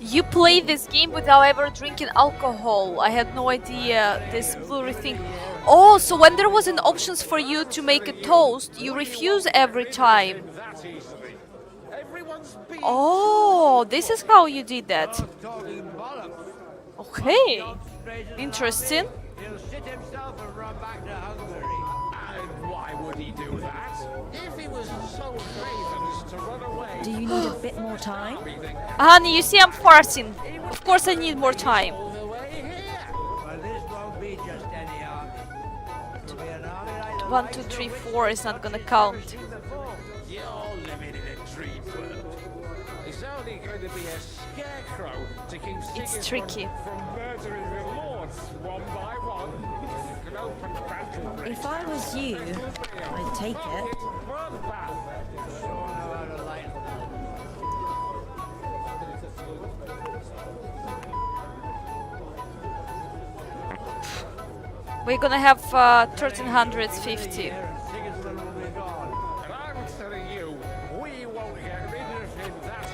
You play this game without ever drinking alcohol. I had no idea this blurry thing. Oh, so when there wasn't options for you to make a toast, you refuse every time. Oh, this is how you did that. Okay, interesting. He'll shit himself and run back to Hungary. And why would he do that? If he was so craven as to run away... Do you need a bit more time? Honey, you see I'm farting. Of course I need more time. Well, this won't be just any army. It'll be an army like the 1, 2, 3, 4 is not gonna count. You're living in a dream world. It's only going to be a scarecrow to keep It's tricky. from murdering the lords one by one. You can open the battle breaks If I was you, I'd take it. We're gonna have 1350.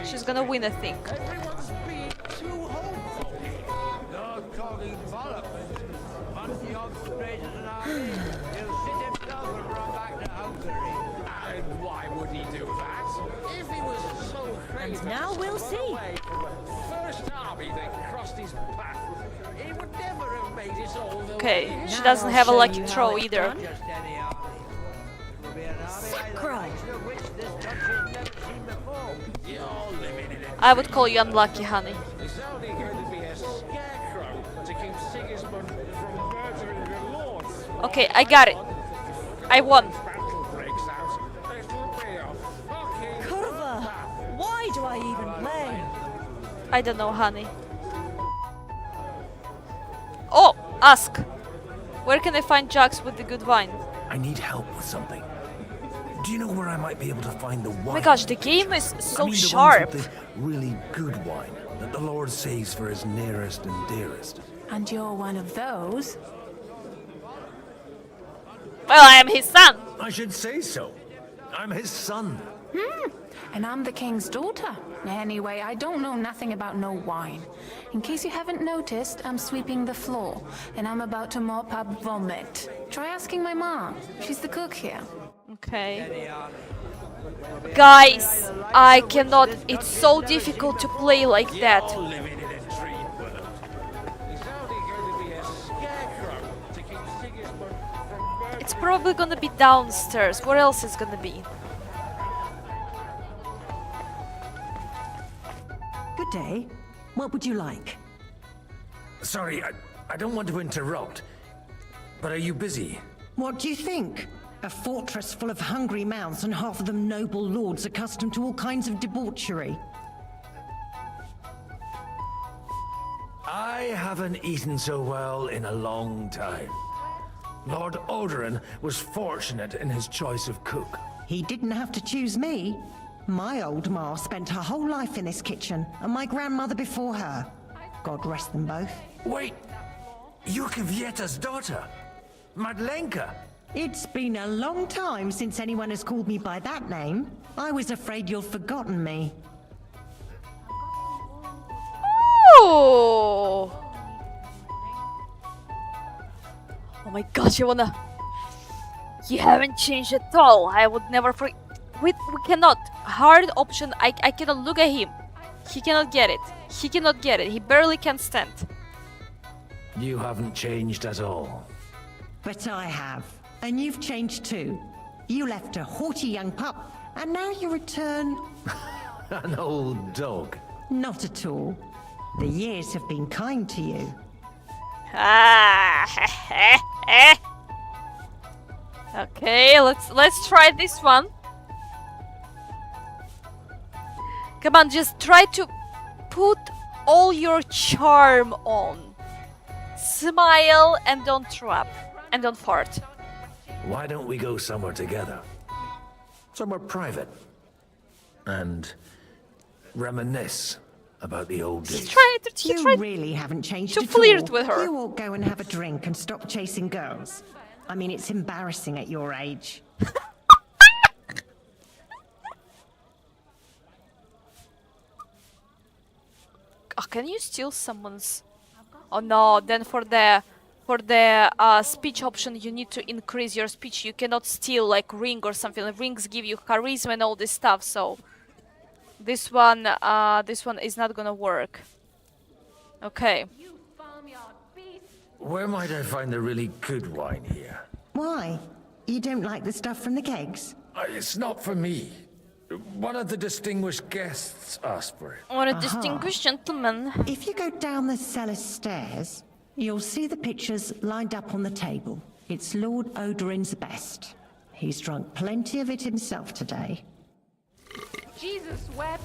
She's gonna win, I think. And why would he do that? If he was so crazy. And now we'll see. First army that crossed his path, he would never have made it all the way. Okay, she doesn't have a lucky throw either. Sacro! I would call you unlucky, honey. It's only going to be a scarecrow to keep Sigismund from murdering the lords. Okay, I got it. I won. Battle breaks out. It'll be a fucking Curva! Why do I even play? I don't know, honey. Oh, ask. Where can I find jugs with the good wine? I need help with something. Do you know where I might be able to find the wine? Oh my gosh, the game is so I mean, sharp. the ones with the really good wine that the Lord saves for his nearest and dearest. And you're one of those? Well, I am his son. I should say so. I'm his son. And I'm the king's daughter. Anyway, I don't know nothing about no wine. In case you haven't noticed, I'm sweeping the floor, and I'm about to mop up vomit. Try asking my mom. She's the cook here. Okay. Guys, I cannot. It's so difficult to play like that. It's probably gonna be downstairs. Where else is gonna be? Good day. What would you like? Sorry, I don't want to interrupt, but are you busy? What do you think? A fortress full of hungry mouths and half of them noble lords accustomed to all kinds of debauchery. I haven't eaten so well in a long time. Lord Alderaan was fortunate in his choice of cook. He didn't have to choose me. My old ma spent her whole life in this kitchen, and my grandmother before her. God rest them both. Wait, you're Kvieta's daughter, Madlenka. It's been a long time since anyone has called me by that name. I was afraid you'd forgotten me. Oh! Oh my gosh, I wanna... You haven't changed at all. I would never forget. We cannot. Hard option. I cannot look at him. He cannot get it. He cannot get it. He barely can stand. You haven't changed at all. But I have. And you've changed too. You left a haughty young pup, and now you return... An old dog. Not at all. The years have been kind to you. Okay, let's try this one. Come on, just try to put all your charm on. Smile and don't trap. And don't fart. Why don't we go somewhere together? Somewhere private. And reminisce about the old days. He You tried really haven't changed to at flirt all. with her. You all go and have a drink and stop chasing girls. I mean, it's embarrassing at your age. Oh, can you steal someone's? Oh no! Then for the speech option, you need to increase your speech. You cannot steal like ring or something. Rings give you charisma and all this stuff. So this one is not gonna work. Okay. Where might I find the really good wine here? Why? You don't like the stuff from the kegs? It's not for me. One of the distinguished guests asked for it. Or a distinguished gentleman. If you go down the cellar stairs, you'll see the pictures lined up on the table. It's Lord Odorin's best. He's drunk plenty of it himself today. Jesus wept.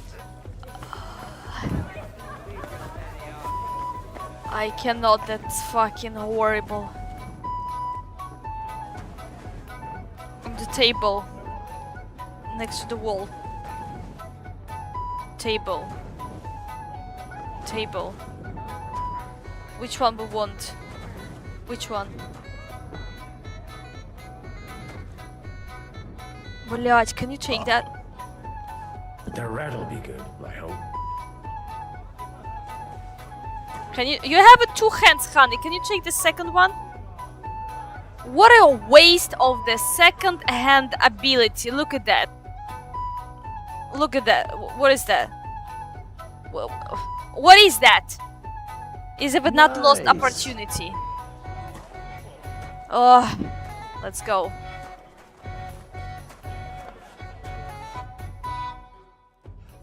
I cannot, that's fucking horrible. On the table. Next to the wall. Table. Table. Which one we want? Which one? Блять, can you take that? The red'll be good, I hope. Can you have it 2 hands, honey. Can you take the second one? What a waste of the second hand ability. Look at that. Look at that. What is that? What is that? Is it not lost opportunity? Oh, let's go.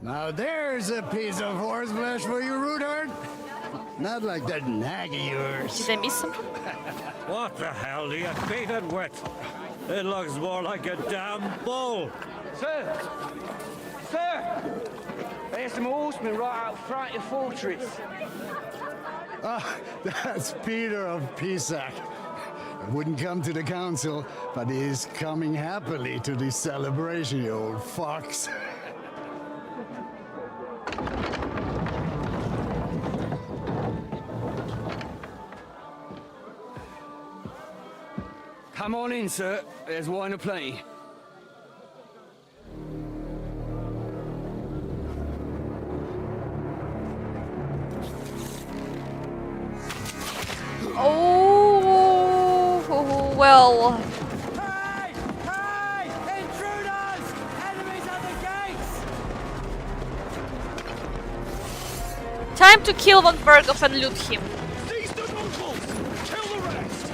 Now there's a piece of horseflesh for you, Rootard. Not like that nag of yours. Did I miss something? What the hell do you beat it with? It looks more like a damn bull. Sir! Sir! There's some horsemen right out front of the fortress. Ah, that's Peter of Pisac. Wouldn't come to the council, but he's coming happily to the celebration, you old fox. Come on in, sir. There's wine aplenty. Oh, well. Hey! Hey! Intruders! Enemies at the gates! Time to kill von Berghoff and loot him. Seize the nobles! Kill the rest!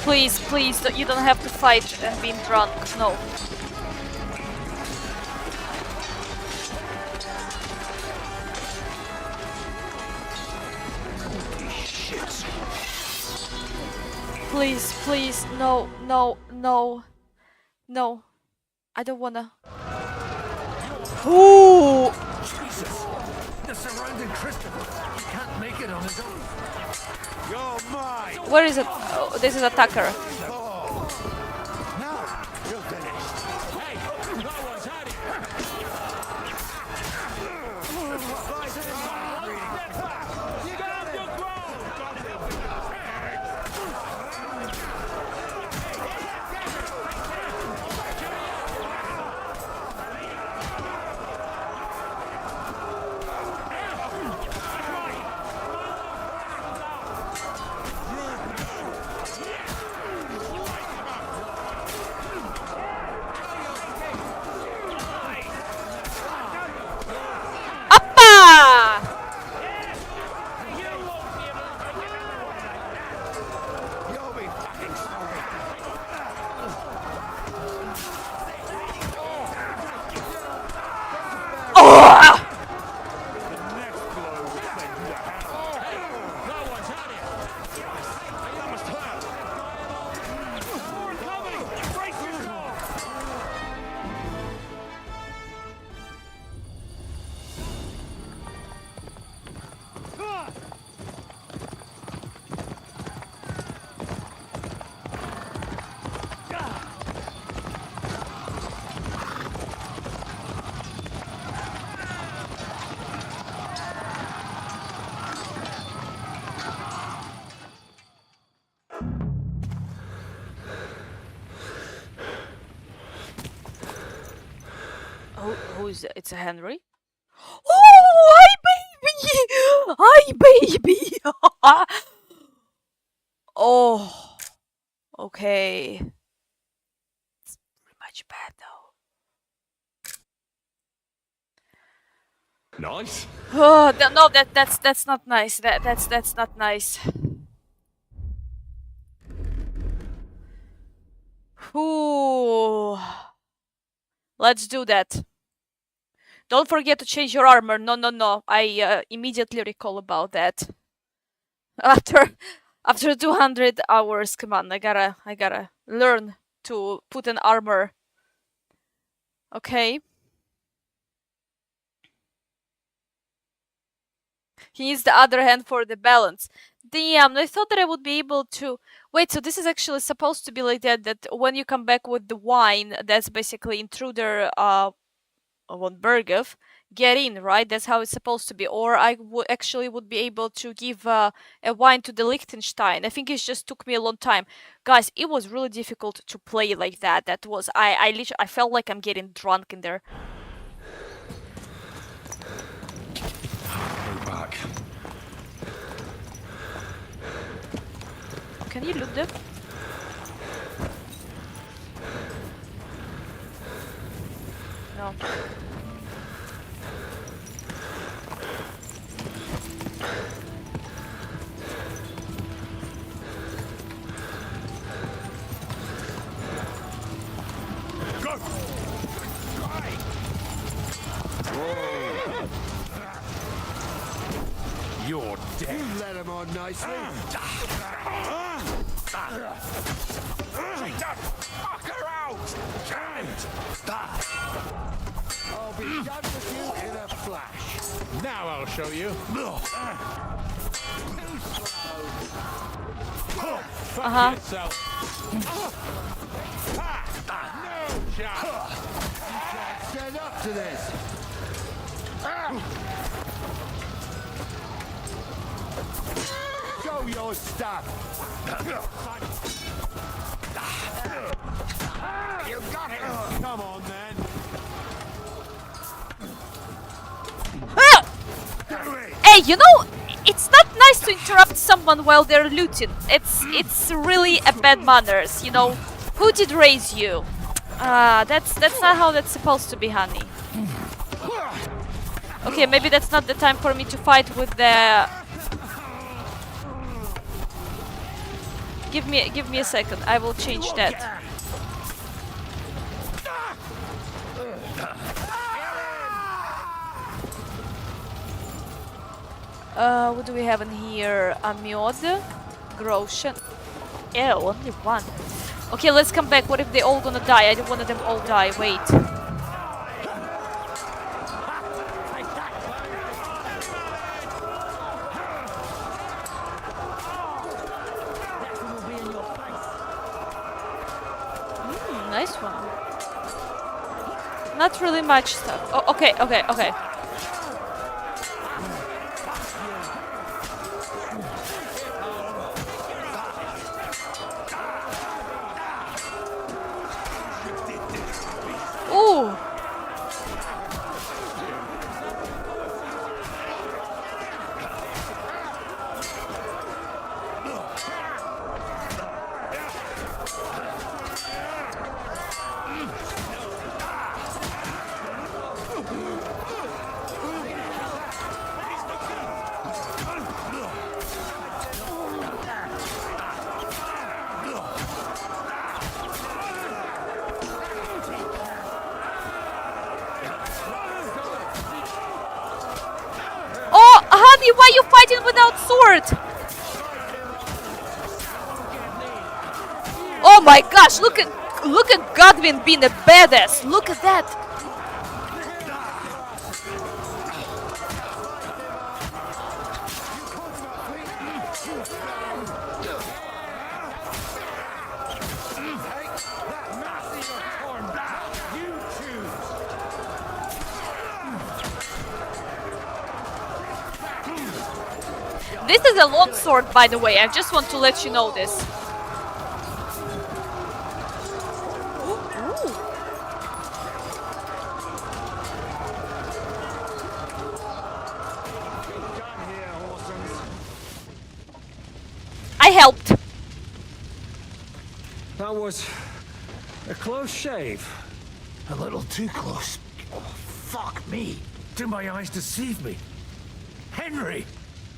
Please, please, you don't have to fight and being drunk. No. Please, please, no, no, no, no. I don't wanna. Ooh! Jesus! The surrounding crystal! He can't make it on his own. You're mine! Where is it? Oh, this is attacker. Now, you're finished. Hey! No one's had it! Stand your ground! Who is it? It's a Henry. Oh, hi baby! Hi baby! Oh, okay. It's pretty much bad though. Nice. Oh, no, that's not nice. That's not nice. Ooh. Let's do that. Don't forget to change your armor. No. I immediately recall about that. After 200 hours, come on, I gotta learn to put an armor. Okay. He needs the other hand for the balance. Damn, I thought that I would be able to... Wait, so this is actually supposed to be like that when you come back with the wine, that's basically intruder von Berghoff, get in, right? That's how it's supposed to be. Or I would be able to give a wine to the Liechtenstein. I think it just took me a long time. Guys, it was really difficult to play like that. That was... I literally... I felt like I'm getting drunk in there. Back. Can you loot them? No. Go! You're dead. You let him on nicely. Fuck her out! I'll be done with you in a flash. Now I'll show you. Yourself. No chance. Stand up to this. Show your stuff. You got it. Come on then. Hey, you know, it's not nice to interrupt someone while they're looting. It's really a bad manners, you know. Who did raise you? That's not how that's supposed to be, honey. Okay, maybe that's not the time for me to fight with the... Give me a second. I will change that. What do we have in here? Amyod, Groshen. Ew, only one. Okay, let's come back. What if they all gonna die? I don't want them all die. Wait. Nice one. Not really much stuff. Oh, okay. Ooh. Why are you fighting without sword? Oh my gosh, look at Godwin being a badass. Look at that. This is a long sword, by the way. I just want to let you know this. helped. That was a close shave. A little too close. Oh, fuck me. Do my eyes deceive me? Henry!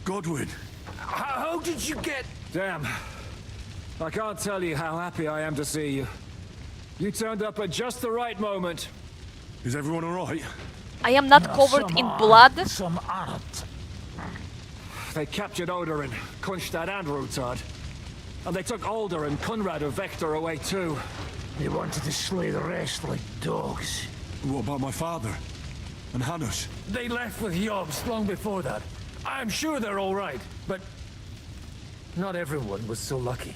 Godwin, how did you get... Damn. I can't tell you how happy I am to see you. You turned up at just the right moment. Is everyone alright? I am not covered in blood. Some aren't. They captured Odorin, Kunstad and Rutard. And they took Alder and Conrad of Vector away too. They wanted to slay the rest like dogs. What about my father? And Hanush? They left with Jobst long before that. I'm sure they're alright, but... not everyone was so lucky.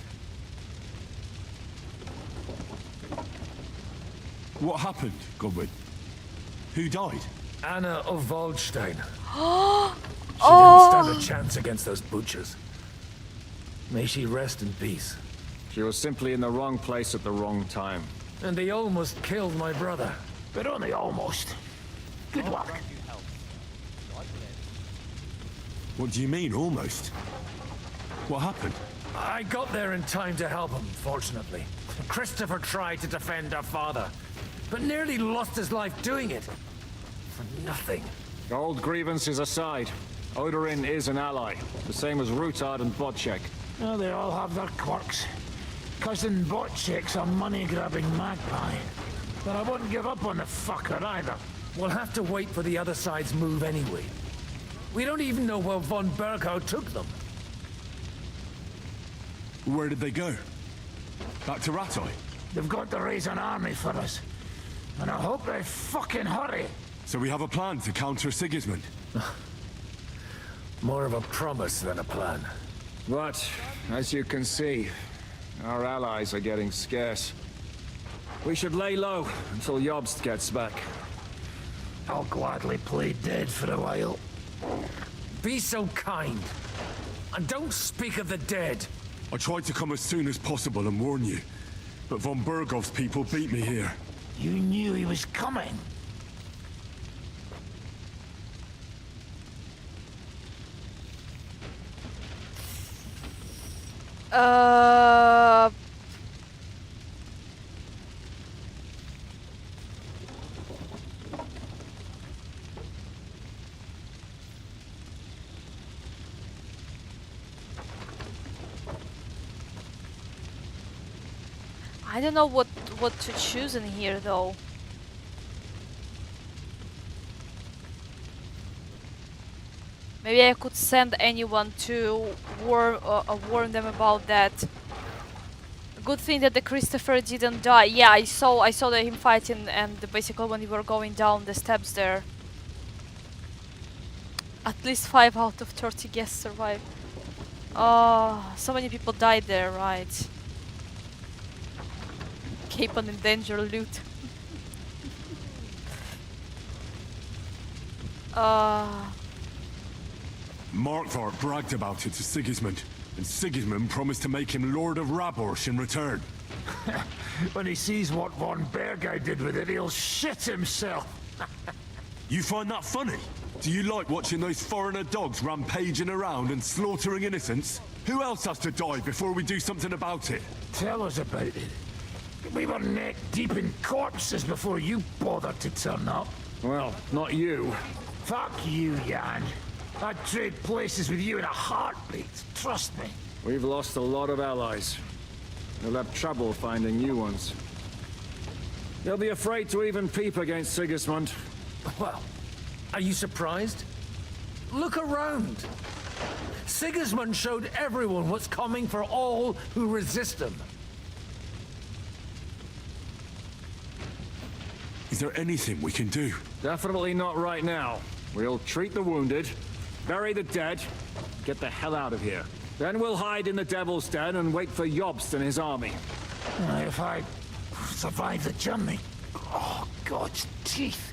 What happened, Godwin? Who died? Anna of Waldstein. Oh. She didn't stand a chance against those butchers. May she rest in peace. She was simply in the wrong place at the wrong time. And they almost killed my brother. But only almost. Good luck. What do you mean, almost? What happened? I got there in time to help him, fortunately. Christopher tried to defend our father, but nearly lost his life doing it. For nothing. Old grievances aside, Odorin is an ally, the same as Rutard and Bocek. Oh, they all have their quirks. Cousin Bocek's a money-grabbing magpie. But I wouldn't give up on the fucker either. We'll have to wait for the other side's move anyway. We don't even know where von Berghow took them. Where did they go? Back to Ratoi? They've got to raise an army for us. And I hope they fucking hurry. So we have a plan to counter Sigismund? More of a promise than a plan. But, as you can see, our allies are getting scarce. We should lay low until Jobst gets back. I'll gladly play dead for a while. Be so kind. And don't speak of the dead. I tried to come as soon as possible and warn you, but von Bergov's people beat me here. You knew he was coming. I don't know what to choose in here though. Maybe I could send anyone to warn them about that. Good thing that the Christopher didn't die. Yeah, I saw him fighting, and basically when we were going down the steps there. At least 5 out of 30 guests survived. Oh, so many people died there, right? Keep on in danger, loot. Markvart bragged about it to Sigismund, and Sigismund promised to make him Lord of Raborsh in return. When he sees what von Bergau did with it, he'll shit himself. You find that funny? Do you like watching those foreigner dogs rampaging around and slaughtering innocents? Who else has to die before we do something about it? Tell us about it. We were neck deep in corpses before you bothered to turn up. Well, not you. Fuck you, Jan. I'd trade places with you in a heartbeat. Trust me. We've lost a lot of allies. We'll have trouble finding new ones. They'll be afraid to even peep against Sigismund. Well, are you surprised? Look around. Sigismund showed everyone what's coming for all who resist him. Is there anything we can do? Definitely not right now. We'll treat the wounded, bury the dead, get the hell out of here. Then we'll hide in the Devil's Den and wait for Jobst and his army. If I survive the journey... Oh, God's teeth.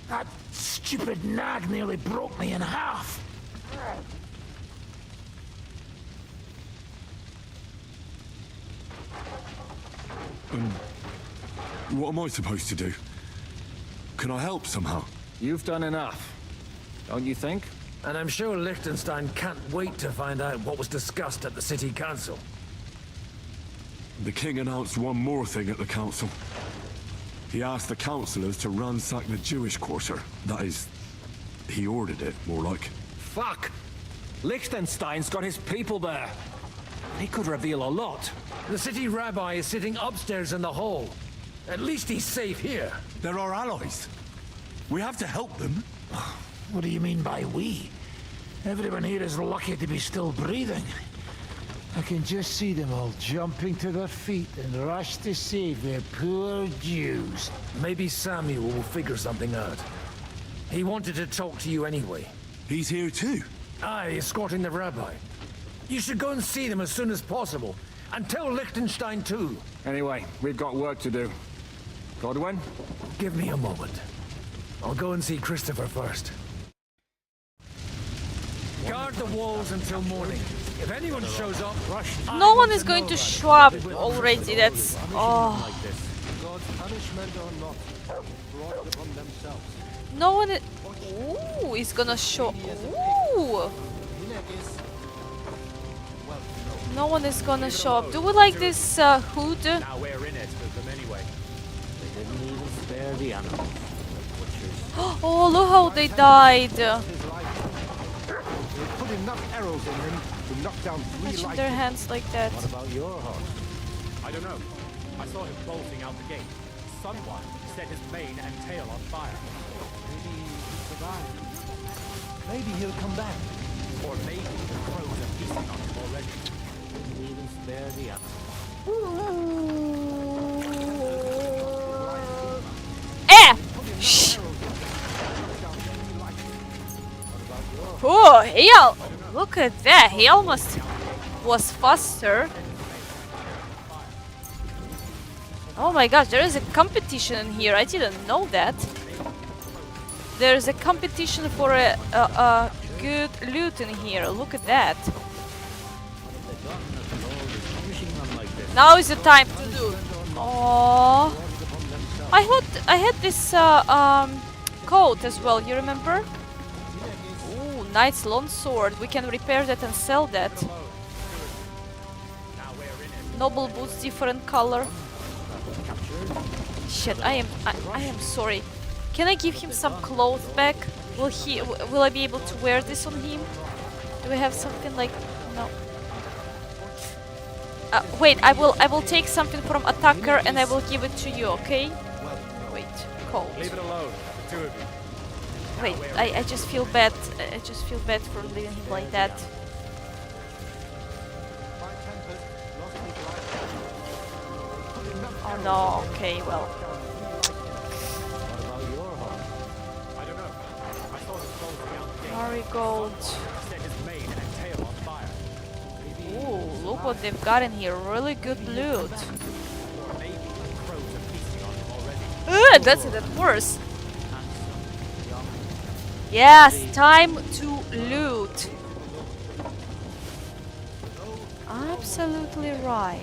That stupid nag nearly broke me in half. What am I supposed to do? Can I help somehow? You've done enough, don't you think? And I'm sure Liechtenstein can't wait to find out what was discussed at the city council. The king announced one more thing at the council. He asked the councillors to ransack the Jewish quarter. That is, he ordered it, more like. Fuck! Liechtenstein's got his people there. He could reveal a lot. The city rabbi is sitting upstairs in the hall. At least he's safe here. They're our allies. We have to help them. What do you mean by we? Everyone here is lucky to be still breathing. I can just see them all jumping to their feet and rush to save their poor Jews. Maybe Samuel will figure something out. He wanted to talk to you anyway. He's here too? Aye, escorting the rabbi. You should go and see them as soon as possible. And tell Liechtenstein too. Anyway, we've got work to do. Godwin? Give me a moment. I'll go and see Christopher first. Guard the walls until morning. If anyone shows up, rush. No one is going to show up already. That's no one. Ooh, is gonna show. Ooh. No one is gonna show up. Do we like this hood? Now we're in it with them anyway. They didn't even spare the animals. Oh, look how they died. Put enough arrows in them to knock down 3 Touching light. their hands like that. What about your horse? I don't know. I saw him bolting out the gate. Someone set his mane and tail on fire. Maybe he survived. Maybe he'll come back. Or maybe the crows are feasting on him already. Didn't even spare the animals. Shh. Oh, Hale! Look at that. He almost was faster. Oh my gosh, there is a competition in here. I didn't know that. There's a competition for a good loot in here. Look at that. Now is the time to loot. Oh, I had this coat as well. You remember? Ooh, knight's long sword. We can repair that and sell that. Noble boots, different color. Shit, I am sorry. Can I give him some clothes back? Will I be able to wear this on him? Do we have something like no? Wait, I will take something from attacker and I will give it to you, okay? Wait, cold. Leave it alone, the two of you. Wait, I just feel bad. I just feel bad for leaving him like that. Oh no, okay, well. I don't know. I saw him bolting out the gate. Marigold. Set his mane and tail on fire. Ooh, look what they've got in here. Really good loot. Ugh, that's even worse. Yes, time to loot. Absolutely right.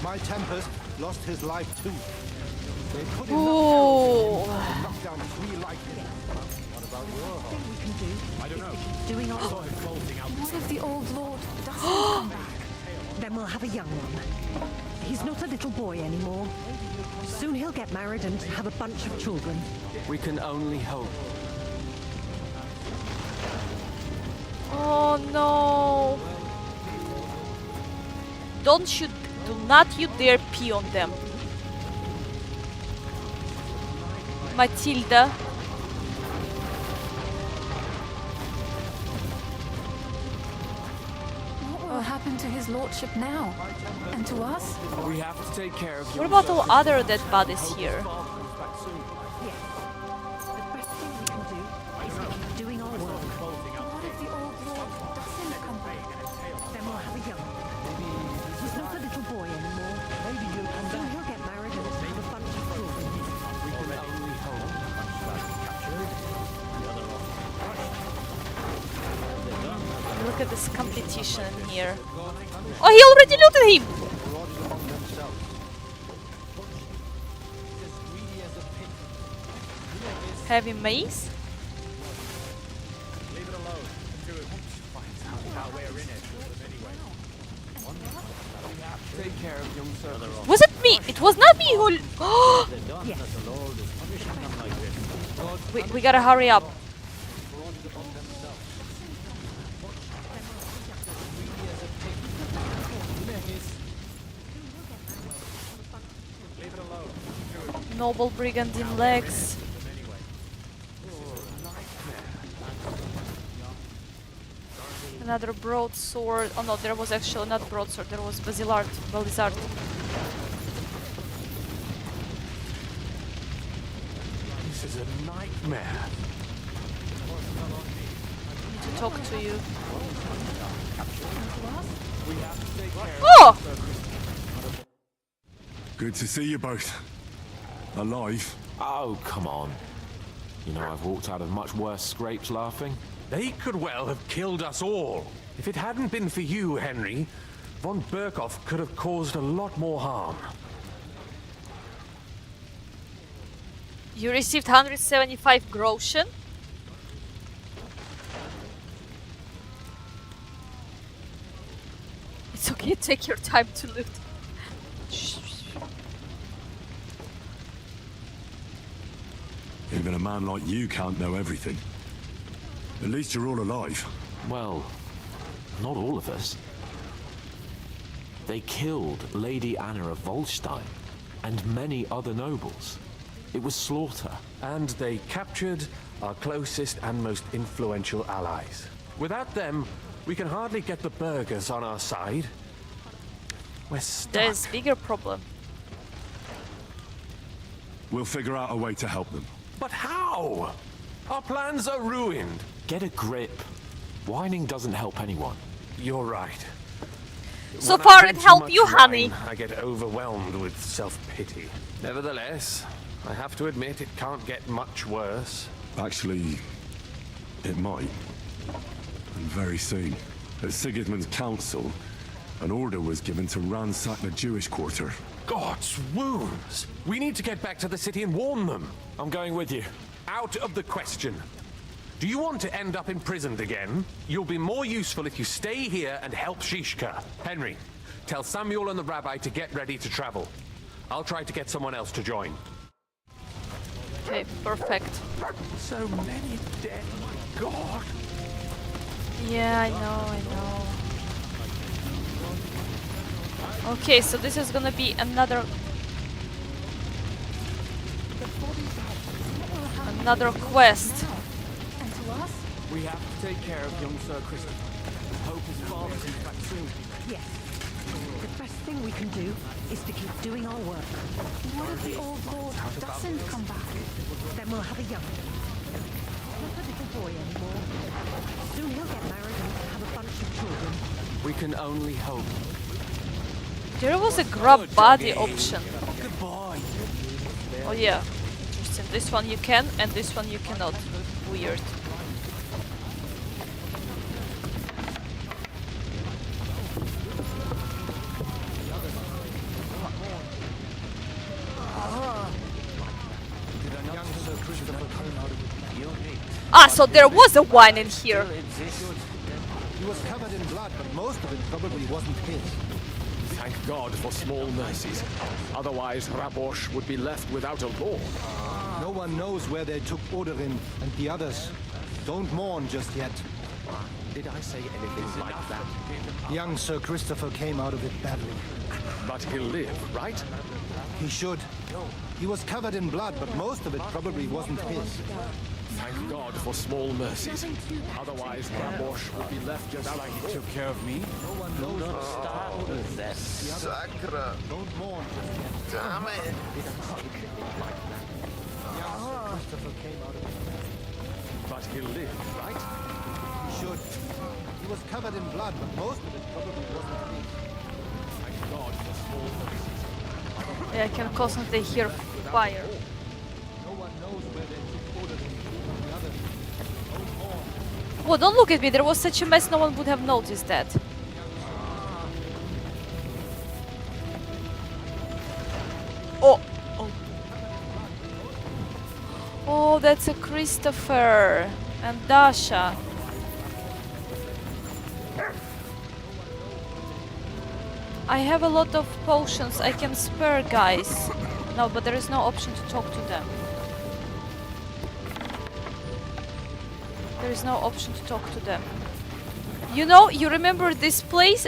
My Tempest lost his life too. They put in Ooh. knock down 3 lightning. What about your horse? I don't know. Doing I all saw him bolting out the What if the old lord doesn't come back? Then we'll have a young one. He's not a little boy anymore. Soon he'll get married and have a bunch of children. We can only hope. Oh no. Do not you dare pee on them. Matilda. What will happen to his lordship now? And to us? We have to take care of What about all other dead bodies here? Doing our work. What if the old lord doesn't come back? Then we'll have a young one. He's not a little boy anymore. Maybe he'll come back. Soon he'll get married and have a bunch of children. We can only hope. Look at this competition here. Oh, he already looted him! Heavy mace? Take care of young sir. Was it me? It was not me who... we gotta hurry up. Noble brigand in legs. Another broadsword. Oh no, there was actually not broadsword, there was Basilard. This is a nightmare. I need to talk to you. Oh! Good to see you both. Alive. Oh, come on. You know I've walked out of much worse scrapes laughing. They could well have killed us all. If it hadn't been for you, Henry, von Berkhoff could have caused a lot more harm. You received 175 groschen. It's okay, take your time to loot. Even a man like you can't know everything. At least you're all alive. Well, not all of us. They killed Lady Anna of Volstein and many other nobles. It was slaughter. And they captured our closest and most influential allies. Without them, we can hardly get the burghers on our side. We're stuck. There's a bigger problem. We'll figure out a way to help them. But how? Our plans are ruined. Get a grip. Whining doesn't help anyone. You're right. So When I far drink it too helped much you, honey. wine, I get overwhelmed with self-pity. Nevertheless, I have to admit it can't get much worse. Actually, it might. And very soon. At Sigismund's council, an order was given to ransack the Jewish quarter. God's wounds! We need to get back to the city and warn them. I'm going with you. Out of the question. Do you want to end up imprisoned again? You'll be more useful if you stay here and help Shishka. Henry, tell Samuel and the rabbi to get ready to travel. I'll try to get someone else to join. Okay, perfect. So many dead, my God. Yeah, I know. Okay, so this is gonna be another quest. We have to take care of young Sir Christopher. Hope his father's in back soon. Yes. The best thing we can do is to keep doing our work. What if the old lord doesn't come back? Then we'll have a young one. Not a little boy anymore. Soon he'll get married and have a bunch of children. We can only hope. There was a grab body option. Goodbye. Oh yeah. Interesting. This one you can and this one you cannot. Weird. Ah, so there was a wine in here. He was covered in blood, but most of it probably wasn't his. Thank God for small mercies. Otherwise, Rabosh would be left without a lord. No one knows where they took Odorin and the others. Don't mourn just yet. Did I say anything like that? Young Sir Christopher came out of it badly. But he'll live, right? He should. He was covered in blood, but most of it probably wasn't his. Thank God for small mercies. Otherwise, Rabosh would be left just like he took care of me. No one knows where to start with this. Sakra. Don't mourn just yet. Damn it. Young Sir Christopher came out of it. But he'll live, right? He should. He was covered in blood, but most of it probably wasn't his. Thank God for small mercies. Yeah, I can constantly hear fire. No one knows where they took Odorin and the others. Don't mourn. Oh, don't look at me. There was such a mess, no one would have noticed that. that's a Christopher and Dasha. I have a lot of potions I can spare, guys. No, but there is no option to talk to them. There is no option to talk to them. You know, you remember this place?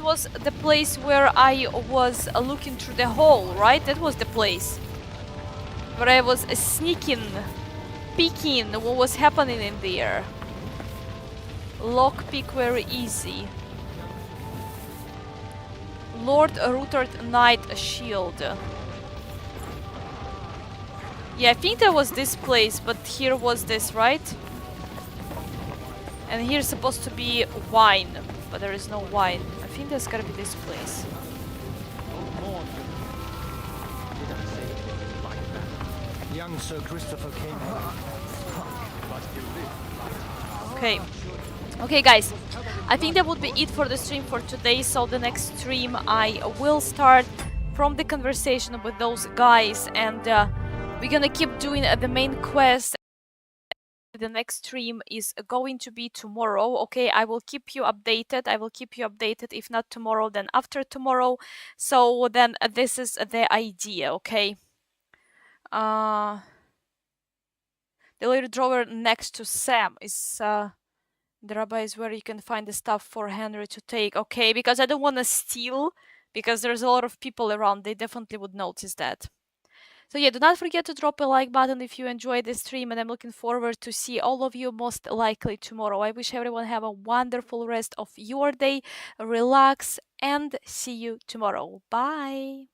Was the place where I was looking through the hole, right? That was the place. Where I was sneaking, peeking what was happening in there. Lockpick very easy. Lord Rutard Knight Shield. Yeah, I think that was this place, but here was this, right? And here's supposed to be wine, but there is no wine. I think there's gotta be this place. Young Sir Christopher came. Okay. Okay, guys. I think that would be it for the stream for today. So the next stream I will start from the conversation with those guys, and we're gonna keep doing the main quest. The next stream is going to be tomorrow. Okay, I will keep you updated. I will keep you updated. If not tomorrow, then after tomorrow. So then this is the idea. Okay. The little drawer next to Sam is the rabbi is where you can find the stuff for Henry to take. Okay, because I don't want to steal, because there's a lot of people around. They definitely would notice that. So yeah, do not forget to drop a like button if you enjoyed this stream, and I'm looking forward to see all of you most likely tomorrow. I wish everyone have a wonderful rest of your day. Relax and see you tomorrow. Bye.